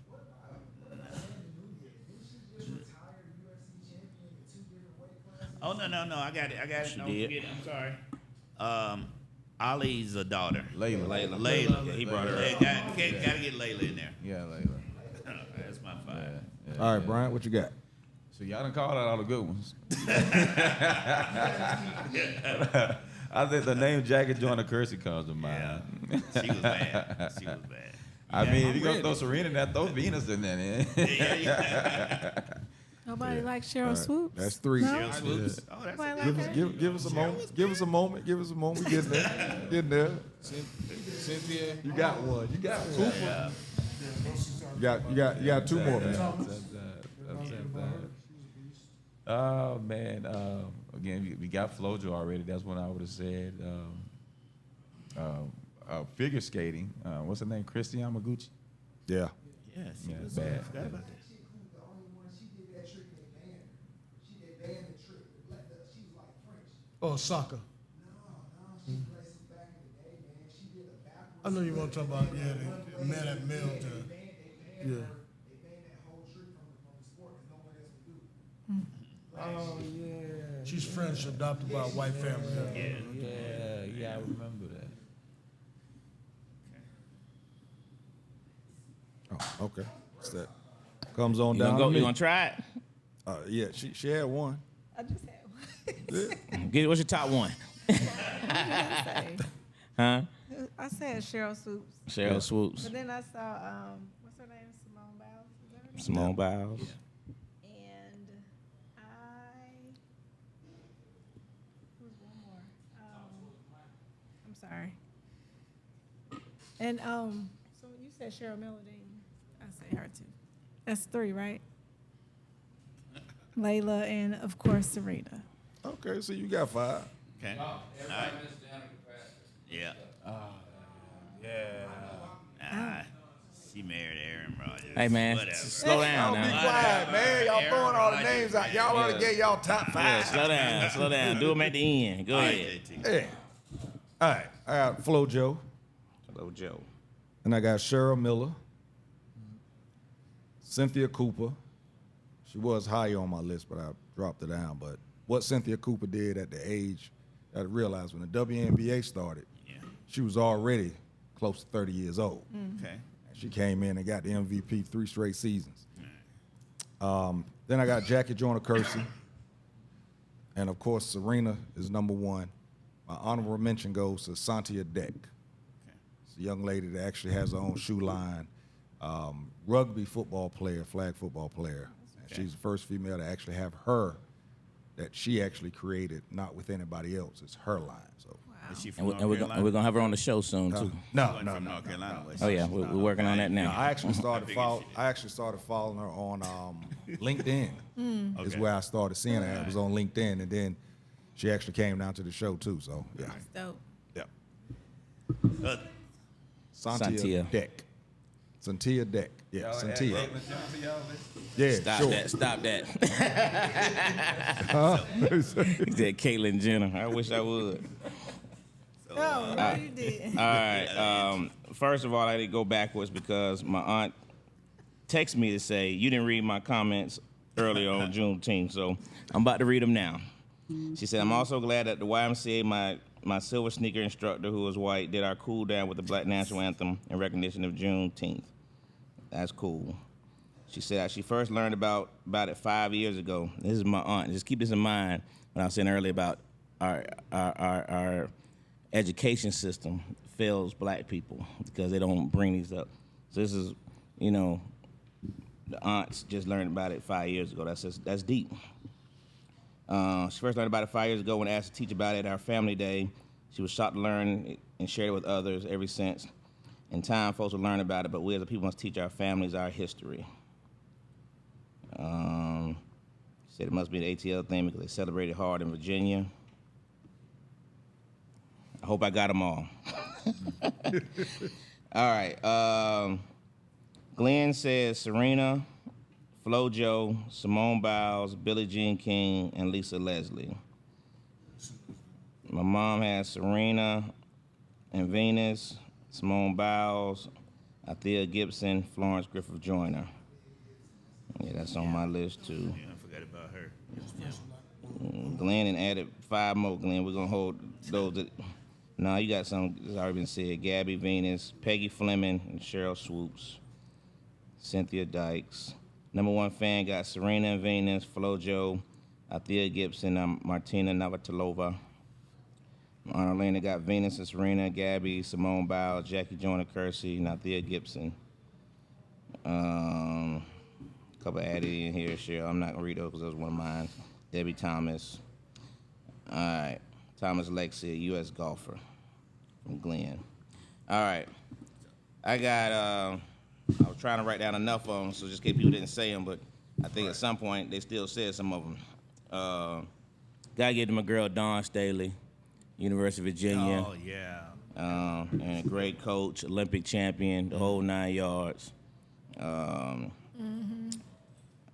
S4: Oh, no. I got it.
S3: She
S4: No,
S3: did.
S4: forget it. I'm sorry. Ali's a daughter.
S5: Layla.
S3: Yeah, he brought her up.
S4: Gotta get Layla in there.
S5: Yeah, Layla.
S4: That's my 5.
S5: Yeah.
S2: All right, Bryant, what you got?
S5: So y'all done called out all the good ones. I think the name Jackie Joyner Kersey comes to mind.
S4: She was bad.
S5: I mean, if you gonna throw Serena in there, throw Venus in there.
S6: Nobody likes Cheryl Swoops.
S2: That's 3.
S6: No?
S4: Cheryl Swoops. Oh, that's
S6: Nobody like her?
S2: Give us a moment. Give us a moment. We getting there.
S7: Cynthia.
S2: You got one. You got 2 more, man.
S5: Oh man! Again, we got Flojo already. That's what I would have said. Figure skating. What's her name? Christy Yamaguchi.
S2: Yeah.
S4: Yeah, she was
S5: bad.
S4: I forgot about that.
S1: Oh, soccer. I know you want to talk about, the man at mill to, yeah.
S5: Oh yeah.
S1: She's French, adopted by a white family.
S5: Yeah. I remember that.
S2: Oh, okay. What's that? Comes on
S3: You
S2: down.
S3: gonna
S2: to me.
S3: You gonna try it?
S2: Yeah, she had one.
S6: I just had one.
S3: Get it. What's your top one? Huh?
S6: I said Cheryl Swoops.
S3: Cheryl Swoops.
S6: But then I saw, what's her name? Simone Biles? Is that her name?
S3: Simone Biles.
S6: And who's one more? I'm sorry. And so you said Cheryl Miller, didn't you? I say her too. That's 3, right? Layla and of course Serena.
S2: Okay, so you got 5.
S4: Okay. All right. Yeah. She married Aaron Rodgers.
S3: Hey man,
S4: Whatever.
S3: slow down
S2: Y'all be
S3: now.
S2: quiet, man. Y'all throwing all the
S4: Rodgers.
S2: names out. Y'all already gave y'all top 5.
S3: Yeah, slow down. Do them at the end. Go
S4: All right,
S3: ahead.
S4: JT.
S2: Yeah. All right. I got Flojo.
S3: Hello, Joe.
S2: And I got Cheryl Miller. Cynthia Cooper. She was high on my list, but I dropped her down. But what Cynthia Cooper did at the age, I realized when the WNBA started, she was already close to 30 years old.
S4: Okay.
S2: She came in and got the MVP 3 straight seasons. Then I got Jackie Joyner Kersey. And of course, Serena is number 1. My honorable mention goes to Santia Deck. It's a young lady that actually has her own shoe line. Rugby football player, flag football player. And she's the first female to actually have her that she actually created, not with anybody else. It's her line. So
S4: Is she
S3: And,
S4: from
S3: we,
S4: North
S3: and, we're gonna,
S4: Carolina?
S3: and we're gonna have her on the show soon too.
S2: No,
S4: From
S2: no,
S4: North Carolina.
S3: Oh yeah, we're working on that now.
S2: I actually started following her on LinkedIn. Is
S4: Okay.
S2: where I started seeing her. It was on LinkedIn, and then she actually came down to the show too. So yeah,
S6: That's dope.
S2: yeah.
S4: Uh,
S2: Santia Deck. Santia Deck. Yeah, Santia. Yeah,
S3: Stop
S2: sure.
S3: that! Stop that! He said Caitlyn Jenner. I wish I would.
S6: Oh, no, you did.
S3: All right. First of all, I didn't go backwards because my aunt texted me to say you didn't read my comments earlier on Juneteenth, so I'm about to read them now. She said, "I'm also glad that the YMCA, my silver sneaker instructor, who was white, did our cool down with the Black National Anthem in recognition of Juneteenth. That's cool." She said she first learned about it 5 years ago. This is my aunt. Just keep this in mind when I was saying earlier about our education system fails black people because they don't bring these up. So this is, the aunts just learned about it 5 years ago. That's deep. She first learned about it 5 years ago when asked to teach about it at our family day. She was shocked to learn and shared it with others ever since. In time, folks will learn about it, but we as a people must teach our families our history. Said it must be an ATL thing because they celebrated hard in Virginia. I hope I got them all. All right. Glenn says Serena, FloJo, Simone Biles, Billie Jean King, and Lisa Leslie. My mom has Serena and Venus, Simone Biles, Althea Gibson, Florence Griffith Joyner. Yeah, that's on my list too.
S4: Yeah, I forgot about her.
S3: Glenn and added 5 more, Glenn. We're going to hold those that... No, you got some that's already been said. Gabby Venus, Peggy Fleming, and Cheryl Swoops. Cynthia Dykes. Number 1 fan got Serena and Venus, FloJo, Althea Gibson, Martina Navratilova. Arlena got Venus and Serena, Gabby, Simone Biles, Jackie Joyner Kersey, and Althea Gibson. Couple added in here, Cheryl. I'm not going to read those because those was one of mine. Debbie Thomas. All right. Thomas Lexia, U.S. golfer from Glenn. All right. I was trying to write down enough of them, so just in case people didn't say them, but I think at some point they still said some of them. Gotta give to my girl, Dawn Staley, University of Virginia.
S4: Oh, yeah.
S3: And a great coach, Olympic champion, the whole 9 yards.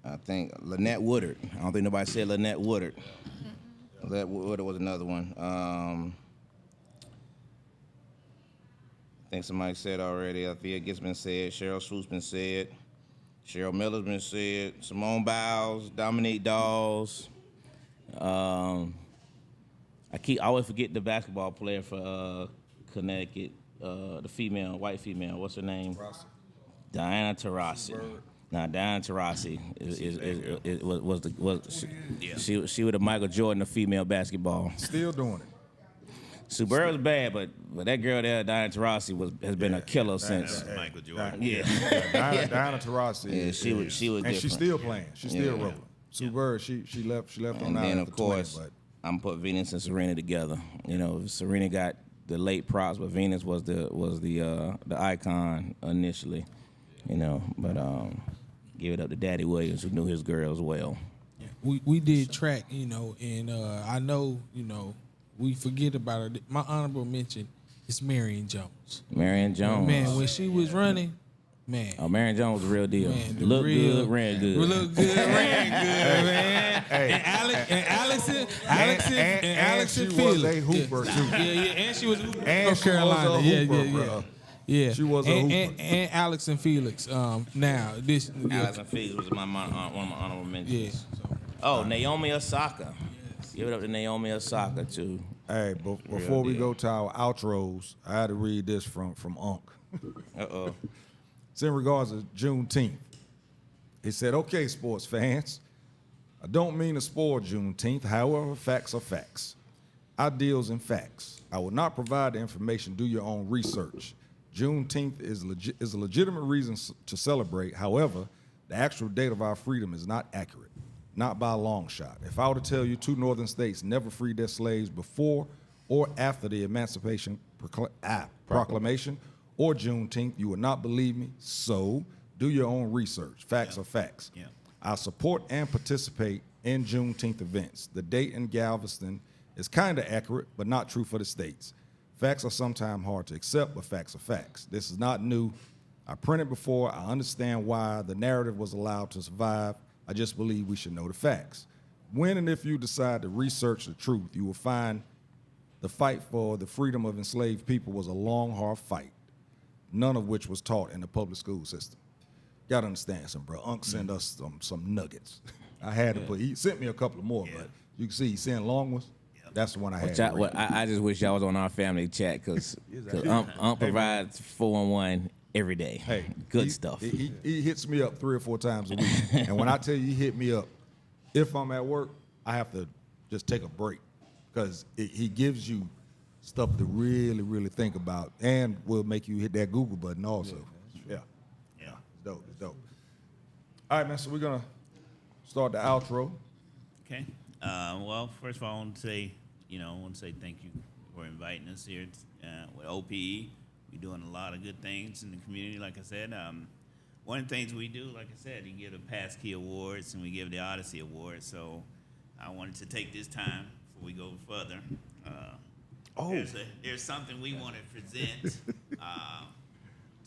S3: I think Lynette Woodard. I don't think nobody said Lynette Woodard. Lynette Woodard was another one. I think somebody said already. Althea Gibson been said. Cheryl Swoops been said. Cheryl Miller's been said. Simone Biles, Dominique Dawes. I always forget the basketball player for Connecticut, the female, white female. What's her name? Diana Taurasi. Now Diana Taurasi she was the Michael Jordan of female basketball.
S2: Still doing it.
S3: Sue Bird was bad, but that girl there, Diana Taurasi, has been a killer since.
S4: Michael Jordan.
S3: Yeah.
S2: Diana Taurasi.
S3: Yeah, she was
S2: and
S3: different.
S2: she's still playing. She's still rolling. Sue Bird, she left on
S3: And
S2: out
S3: then
S2: after
S3: of course,
S2: 20, but
S3: I'm put Venus and Serena together. Serena got the late props, but Venus was the icon initially. But give it up to Daddy Williams, who knew his girls well.
S9: We did track, and I know, we forget about her. My honorable mention is Marion Jones.
S3: Marion Jones.
S9: Man, when she was running, man.
S3: Oh, Marion Jones was the real deal.
S9: Man,
S3: Looked good, ran good.
S9: Looked good, ran good, man. And Allison
S2: she
S9: Felix.
S2: was a hooper too.
S9: Yeah, and she was hooper
S2: And
S9: North
S2: she was a
S9: Carolina.
S2: hooper,
S9: Yeah.
S2: bro.
S9: Yeah,
S2: She was a hooper.
S9: and Alex and Felix. Now this.
S3: Allison Felix was one of my honorable mentions.
S9: Yeah.
S3: Oh, Naomi Osaka. Give it up to Naomi Osaka too.
S2: Hey, before we go to our outros, I had to read this from Unc.
S3: Uh-oh.
S2: It's in regards to Juneteenth. He said, "Okay, sports fans, I don't mean to spoil Juneteenth. However, facts are facts. Ideals and facts. I will not provide the information. Do your own research. Juneteenth is a legitimate reason to celebrate. However, the actual date of our freedom is not accurate, not by a long shot. If I were to tell you 2 northern states never freed their slaves before or after the Emancipation Proclamation or Juneteenth. You will not believe me, so do your own research. Facts are facts.
S4: Yeah.
S2: I support and participate in Juneteenth events. The date in Galveston is kind of accurate, but not true for the states. Facts are sometimes hard to accept, but facts are facts. This is not new. I printed before. I understand why the narrative was allowed to survive. I just believe we should know the facts. When and if you decide to research the truth, you will find the fight for the freedom of enslaved people was a long, hard fight, none of which was taught in the public school system. Got to understand something, bro. Unc sent us some nuggets. I had to put, he sent me a couple of more, but you can see he sent long ones. That's the one I had.
S3: I just wish y'all was on our family chat because Unc provides 411 every day.
S2: Hey,
S3: good stuff.
S2: He hits me up 3 or 4 times a week. And when I tell you he hit me up, if I'm at work, I have to just take a break because he gives you stuff to really, really think about and will make you hit that Google button also. Yeah. It's dope. It's dope. All right, man, so we're going to start the outro.
S4: Okay. Well, first of all, I want to say, thank you for inviting us here with OPE. We're doing a lot of good things in the community, like I said. One of the things we do, like I said, you give the PASSKEY Awards and we give the ODYSSEY Awards. So I wanted to take this time before we go further. There's something we want to present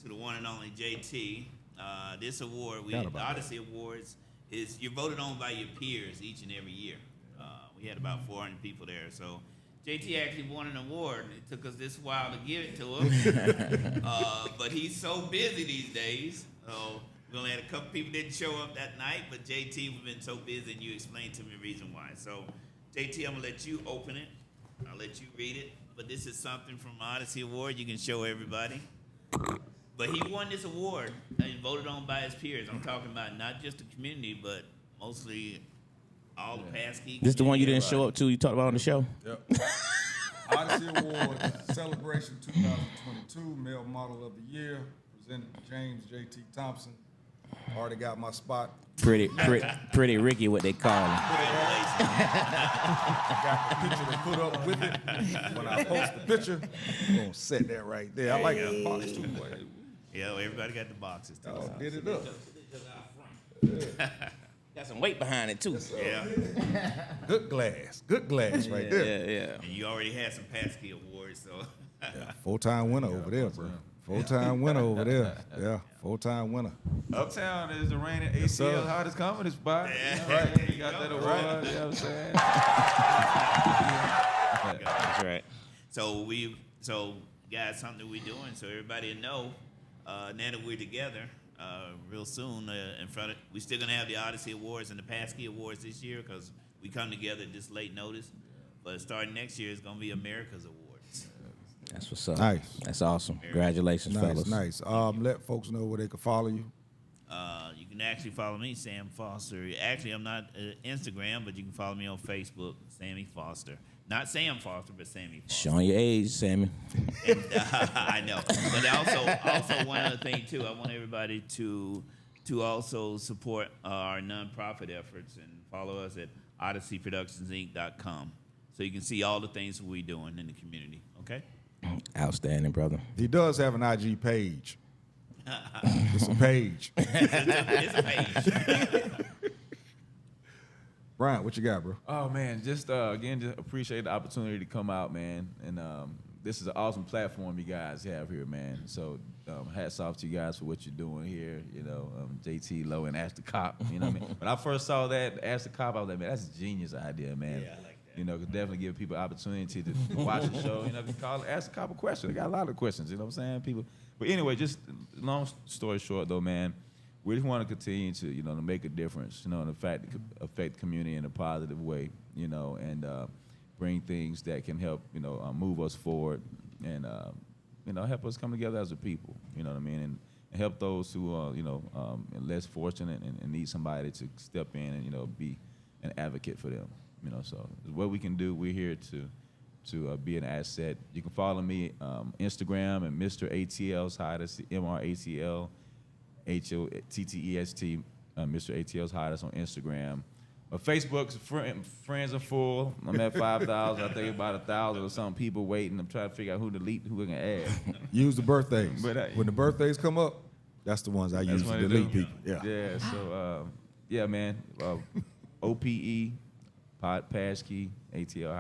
S4: to the one and only JT. This award, the ODYSSEY Awards, is you're voted on by your peers each and every year. We had about 400 people there. So JT actually won an award. It took us this while to give it to him. But he's so busy these days. We only had a couple people didn't show up that night, but JT, we've been so busy, and you explained to me the reason why. So, JT, I'm going to let you open it. I'll let you read it. But this is something from ODYSSEY Award you can show everybody. But he won this award and voted on by his peers. I'm talking about not just the community, but mostly all the PASSKEY.
S3: This is the one you didn't show up to, you talked about on the show?
S2: Yep. ODYSSEY Award Celebration 2022 Male Model of the Year, presented to James J.T. Thompson. Already got my spot.
S3: Pretty Ricky, what they call him.
S2: Got the picture to put up with it. When I post the picture, I'm going to set that right there. I like that box too.
S4: Yeah, everybody got the boxes too.
S2: Oh, did it up.
S3: Got some weight behind it too.
S4: Yeah.
S2: Good glass right there.
S3: Yeah.
S4: And you already had some PASSKEY awards, so.
S2: Yeah, full-time winner over there, bro. Full-time winner over there. Yeah, full-time winner.
S5: Uptown is the reigning ACL hottest comedy spot.
S4: Yeah.
S5: Right. You got that award. You know what I'm saying?
S3: That's right.
S4: So guys, something we're doing so everybody will know. Now that we're together, real soon in front of, we're still gonna have the ODYSSEY Awards and the PASSKEY Awards this year because we come together at this late notice. But starting next year, it's gonna be America's Awards.
S3: That's what's up.
S2: Nice.
S3: That's awesome. Congratulations, fellas.
S2: Nice. Let folks know where they can follow you.
S4: You can actually follow me, Sam Foster. Actually, I'm not Instagram, but you can follow me on Facebook, Sammy Foster. Not Sam Foster, but Sammy Foster.
S3: Showing your age, Sammy.
S4: And, I know. But also one other thing, too. I want everybody to also support our nonprofit efforts and follow us at ODYSSEYProductionsinc.com so you can see all the things we're doing in the community, okay?
S3: Outstanding, brother.
S2: He does have an IG page. It's a page.
S4: It's a page.
S2: Bryant, what you got, bro?
S5: Oh man, just appreciate the opportunity to come out, man. And this is an awesome platform you guys have here, man. So hats off to you guys for what you're doing here. You know, JT Lowe and Ask the Cop. You know what I mean? When I first saw that Ask the Cop, I was like, man, that's a genius idea, man.
S4: Yeah, I like that.
S5: You know, could definitely give people opportunity to watch the show. You know, can call, ask a couple questions. They got a lot of questions. You know what I'm saying? People. But anyway, just long story short, though, man, we just want to continue to, you know, to make a difference. You know, and affect the community in a positive way. You know, and bring things that can help, you know, move us forward and you know, help us come together as a people. You know what I mean? And help those who are, you know, less fortunate and need somebody to step in and, you know, be an advocate for them. You know, so what we can do, we're here to be an asset. You can follow me Instagram and Mr. ATL's Hottest, MRATL HOTTEST, Mr. ATL's Hottest on Instagram. But Facebook's friends are full. I'm at 5,000. I think about 1,000 or some people waiting. I'm trying to figure out who to delete, who we can add.
S2: Use the birthdays.
S5: But,
S2: when the birthdays come up, that's the ones I use to delete people. Yeah.
S5: Yeah. So yeah, man. OPE, PASSKEY, ATL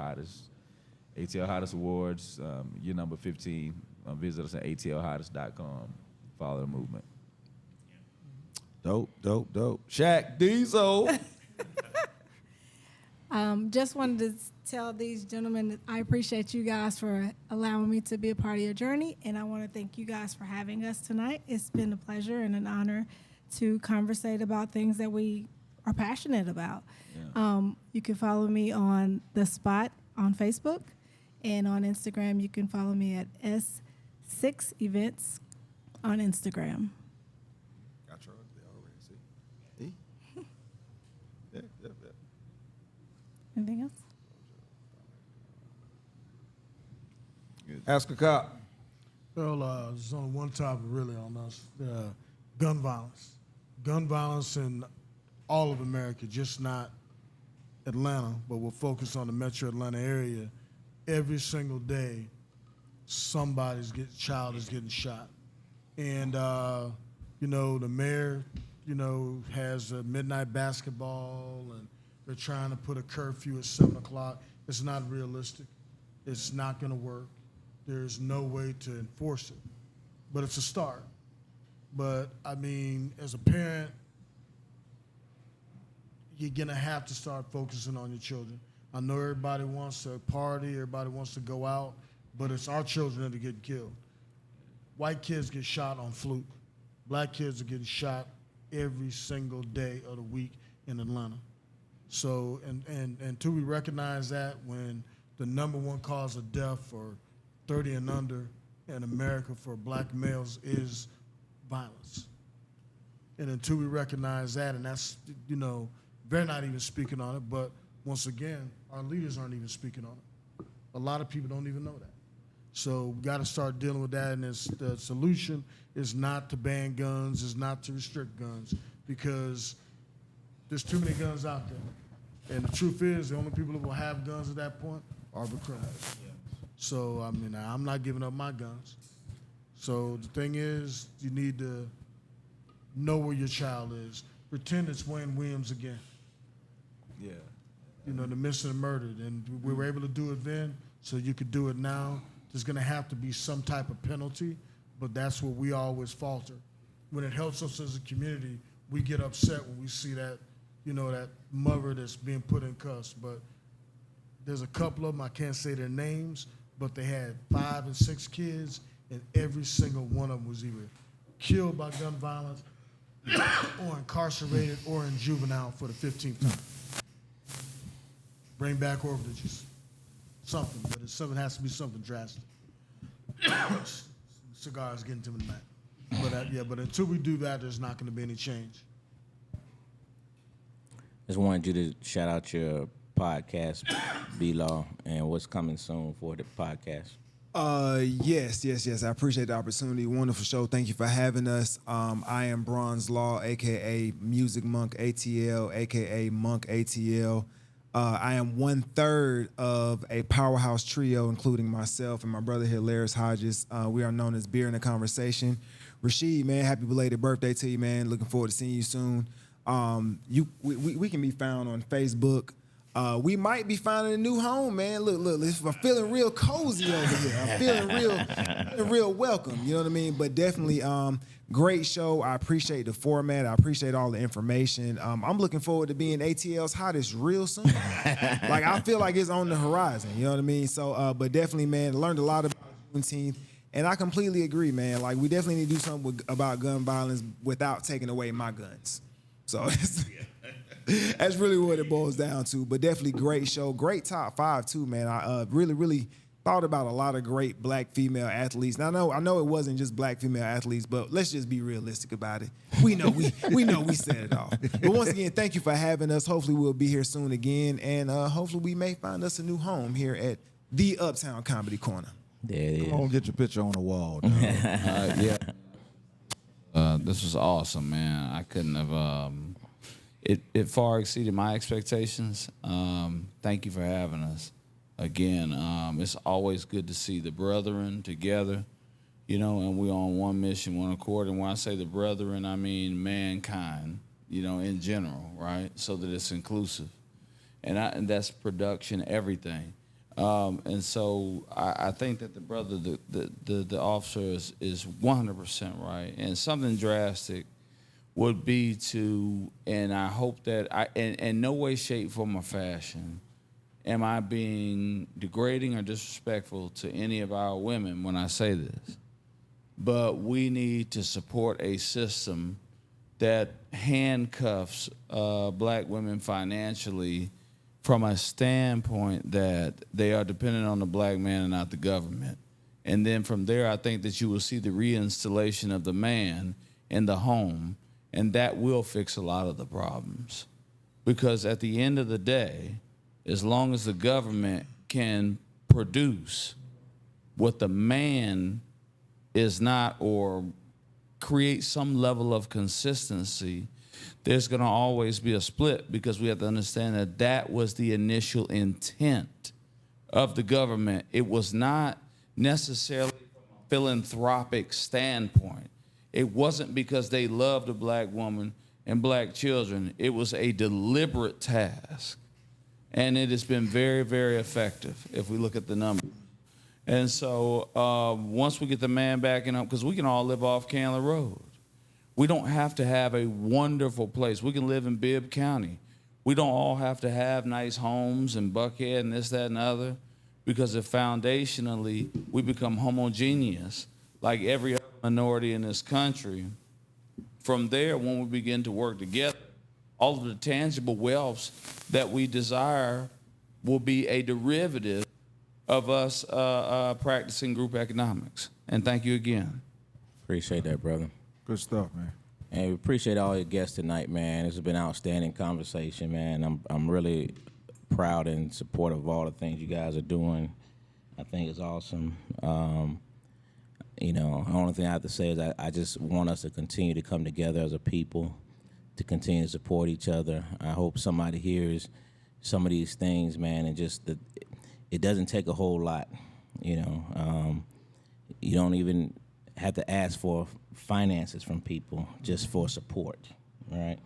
S5: Hottest Awards. Year number 15. Visit us at atlhottest.com. Follow the movement.
S2: Dope. Shaq Diesel.
S6: Just wanted to tell these gentlemen that I appreciate you guys for allowing me to be a part of your journey, and I want to thank you guys for having us tonight. It's been a pleasure and an honor to conversate about things that we are passionate about. Yeah. You can follow me on The Spot on Facebook, and on Instagram you can follow me at S6 Events on Instagram.
S2: Got your already, see? Yeah.
S6: Anything else?
S2: Ask a cop.
S1: Well, there's only one topic really on us, gun violence. Gun violence in all of America, just not Atlanta, but we'll focus on the metro Atlanta area. Every single day, child is getting shot. And, the mayor, has a midnight basketball, and they're trying to put a curfew at 7 o'clock. It's not realistic. It's not going to work. There's no way to enforce it. But it's a start. But, as a parent, you're going to have to start focusing on your children. I know everybody wants to party, everybody wants to go out, but it's our children that are getting killed. White kids get shot on fluke. Black kids are getting shot every single day of the week in Atlanta. So, and until we recognize that, when the number one cause of death for 30 and under in America for black males is violence. And until we recognize that, and that's, they're not even speaking on it, but once again, our leaders aren't even speaking on it. A lot of people don't even know that. So we got to start dealing with that, and the solution is not to ban guns, is not to restrict guns, because there's too many guns out there. And the truth is, the only people that will have guns at that point are the criminals. So, I'm not giving up my guns. So the thing is, you need to know where your child is. Pretend it's Wayne Williams again.
S5: Yeah.
S1: The missing and murdered. And we were able to do it then, so you could do it now. There's going to have to be some type of penalty, but that's where we always falter. When it helps us as a community, we get upset when we see that, that mother that's being put in cuffs. But there's a couple of them, I can't say their names, but they had 5 and 6 kids, and every single one of them was either killed by gun violence or incarcerated or in juvenile for the 15th time. Bring back orphanages. Something, but something has to be something drastic. Cigars getting to me tonight. But until we do that, there's not going to be any change.
S3: Just wanted you to shout out your podcast, B-Law, and what's coming soon for the podcast.
S7: Yes. I appreciate the opportunity. Wonderful show. Thank you for having us. I am Bronze Law, aka Music Monk ATL, aka Monk ATL. I am 1/3 of a powerhouse trio, including myself and my brother Hilarious Hodges. We are known as Beer in a Conversation. Rashid, man, happy belated birthday to you, man. Looking forward to seeing you soon. We can be found on Facebook. We might be finding a new home, man. Look, I'm feeling real cozy over here. I'm feeling real welcome. You know what I mean? But definitely, great show. I appreciate the format. I appreciate all the information. I'm looking forward to being ATL's hottest real soon. Like, I feel like it's on the horizon. You know what I mean? So, but definitely, man, learned a lot about Juneteenth. And I completely agree, man. Like, we definitely need to do something about gun violence without taking away my guns. So that's really what it boils down to. But definitely great show. Great top 5, too, man. I really thought about a lot of great black female athletes. Now, I know it wasn't just black female athletes, but let's just be realistic about it. We know we said it all. But once again, thank you for having us. Hopefully we'll be here soon again. And hopefully we may find us a new home here at the Uptown Comedy Corner.
S3: There it is.
S2: Come on, get your picture on the wall.
S8: Yeah. This was awesome, man. I couldn't have, it far exceeded my expectations. Thank you for having us. Again, it's always good to see the brethren together, and we're on one mission, one accord. And when I say the brethren, I mean mankind, in general, right? So that it's inclusive. And that's production, everything. And so I think that the brother, the officer is 100% right. And something drastic would be to, and I hope that in no way, shape, form, or fashion am I being degrading or disrespectful to any of our women when I say this. But we need to support a system that handcuffs black women financially from a standpoint that they are dependent on the black man and not the government. And then from there, I think that you will see the reinstallation of the man in the home, and that will fix a lot of the problems. Because at the end of the day, as long as the government can produce what the man is not, or create some level of consistency, there's going to always be a split, because we have to understand that that was the initial intent of the government. It was not necessarily from a philanthropic standpoint. It wasn't because they loved a black woman and black children. It was a deliberate task. And it has been very, very effective if we look at the numbers. And so once we get the man backing up, because we can all live off Candler Road. We don't have to have a wonderful place. We can live in Bibb County. We don't all have to have nice homes and Buckhead and this, that, and the other, because if foundationally we become homogeneous, like every other minority in this country, from there, when we begin to work together, all of the tangible wealths that we desire will be a derivative of us practicing group economics. And thank you again.
S3: Appreciate that, brother.
S2: Good stuff, man.
S3: And we appreciate all your guests tonight, man. This has been an outstanding conversation, man. I'm really proud and supportive of all the things you guys are doing. I think it's awesome. The only thing I have to say is I just want us to continue to come together as a people, to continue to support each other. I hope somebody hears some of these things, man, and just that it doesn't take a whole lot. You don't even have to ask for finances from people, just for support, right?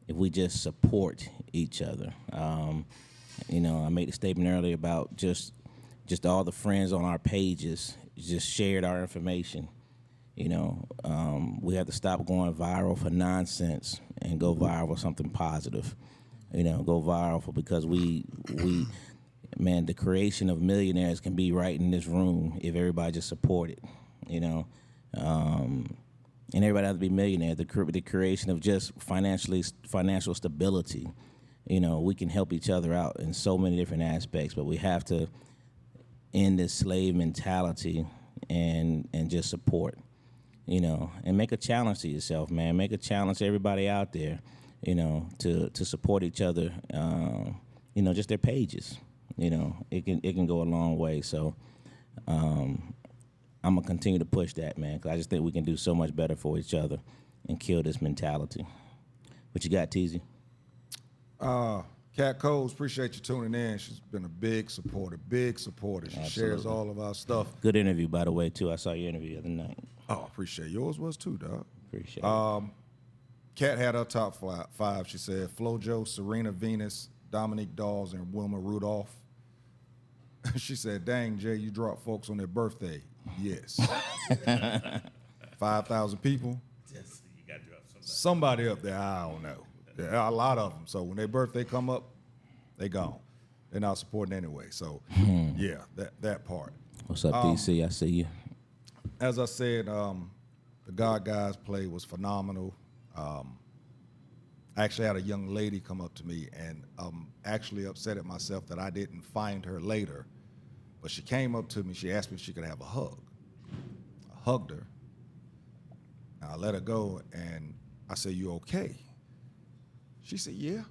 S3: If we just support each other. I made a statement earlier about just all the friends on our pages just shared our information. We have to stop going viral for nonsense and go viral for something positive. Go viral for, because man, the creation of millionaires can be right in this room if everybody just support it, and everybody has to be millionaire. The creation of just financial stability, we can help each other out in so many different aspects, but we have to end this slave mentality and just support, and make a challenge to yourself, man. Make a challenge to everybody out there, to support each other, just their pages. It can go a long way. So I'm gonna continue to push that, man, because I just think we can do so much better for each other and kill this mentality. What you got, Teasy?
S2: Kat Coles, appreciate you tuning in. She's been a big supporter. She
S3: Absolutely.
S2: shares all of our stuff.
S3: Good interview, by the way, too. I saw your interview the other night.
S2: Oh, appreciate it. Yours was too, dog.
S3: Appreciate it.
S2: Kat had her top five. She said Flojo, Serena Venus, Dominique Dawes, and Wilma Rudolph. She said, dang, Jay, you dropped folks on their birthday. Yes. 5,000 people.
S4: Yes, you got to drop
S2: Somebody up there, I don't know. There are a lot of them. So when their birthday come up, they gone. They're not supporting anyway. So, yeah, that part.
S3: What's up, DC? I see you.
S2: As I said, the God Guys play was phenomenal. I actually had a young lady come up to me, and I'm actually upset at myself that I didn't find her later. But she came up to me. She asked me if she could have a hug. I hugged her. And I let her go, and I said, you okay? She said, yeah.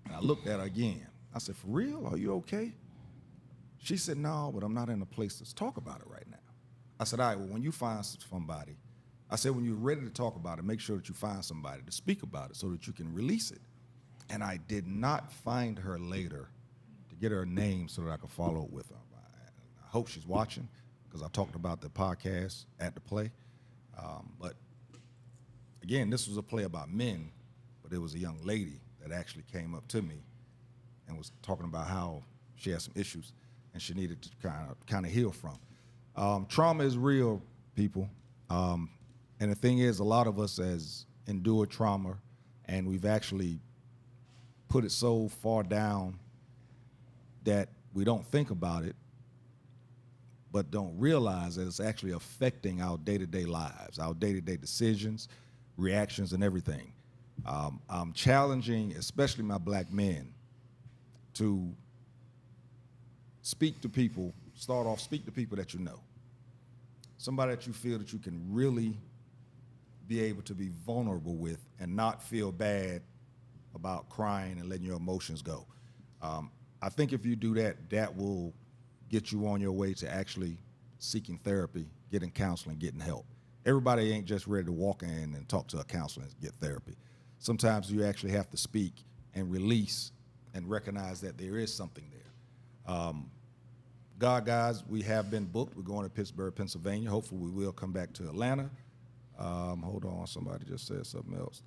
S2: And I looked at her again. I said, for real? Are you okay? She said, no, but I'm not in a place to talk about it right now. I said, all right, well, when you find somebody, I said, when you're ready to talk about it, make sure that you find somebody to speak about it so that you can release it. And I did not find her later to get her name so that I could follow up with her. I hope she's watching because I talked about the podcast at the play. But again, this was a play about men, but it was a young lady that actually came up to me and was talking about how she had some issues and she needed to kind of heal from. Trauma is real, people. And the thing is, a lot of us has endured trauma, and we've actually put it so far down that we don't think about it, but don't realize that it's actually affecting our day-to-day lives, our day-to-day decisions, reactions, and everything. I'm challenging, especially my black men, to speak to people, speak to people that you know. Somebody that you feel that you can really be able to be vulnerable with and not feel bad about crying and letting your emotions go. I think if you do that, that will get you on your way to actually seeking therapy, getting counseling, getting help. Everybody ain't just ready to walk in and talk to a counselor and get therapy. Sometimes you actually have to speak and release and recognize that there is something there. God, guys, we have been booked. We're going to Pittsburgh, Pennsylvania. Hopefully we will come back to Atlanta. Hold on, somebody just said something else.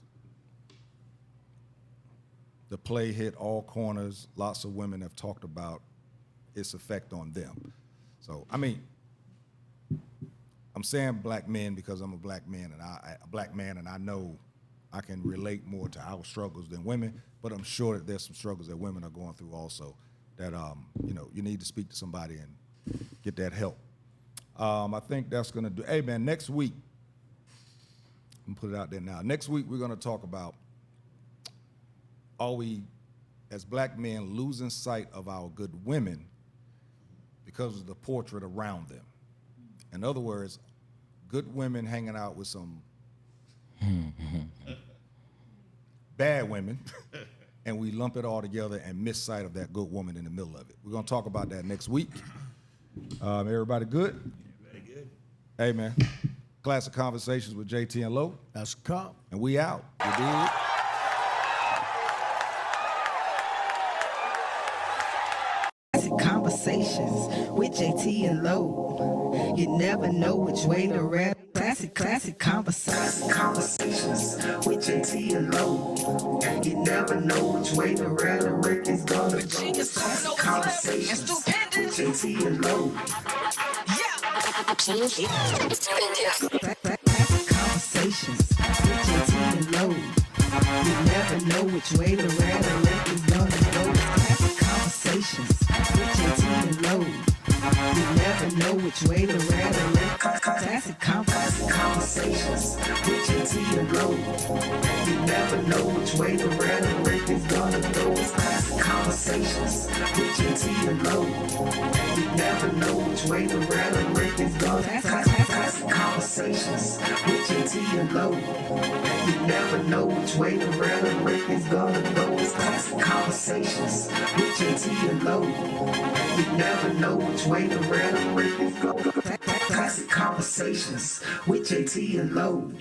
S2: The play hit all corners. Lots of women have talked about its effect on them. So, I mean, I'm saying black men because I'm a black man, and I know I can relate more to our struggles than women, but I'm sure that there's some struggles that women are going through also that, you need to speak to somebody and get that help. I think that's going to do. Hey, man, next week, I'm going to put it out there now. Next week, we're going to talk about, are we, as black men, losing sight of our good women because of the portrait around them? In other words, good women hanging out with some bad women, and we lump it all together and miss sight of that good woman in the middle of it. We're going to talk about that next week. Everybody good?
S4: Everybody good.
S2: Hey, man. Classic Conversations with JT and Lo.
S1: That's a cop.
S2: And we out. You dig?
S10: Conversations with JT and Lo. You never know which way to rap. Classic conversations with JT and Lo. You never know which way to rap. The record's gonna go. Classic conversations with JT and Lo. Classic conversations with JT and Lo. You never know which way to rap. The record's gonna go. Classic conversations with JT and Lo. You never know which way to rap. Classic conversations with JT and Lo. You never know which way to rap. The record's gonna go. Classic conversations with JT and Lo. You never know which way to rap. The record's gonna go. Classic conversations with JT and Lo. You never know which way to rap. The record's gonna go. Classic conversations with JT and Lo. You never know which way to rap. The record's gonna go. Classic conversations with JT and Lo.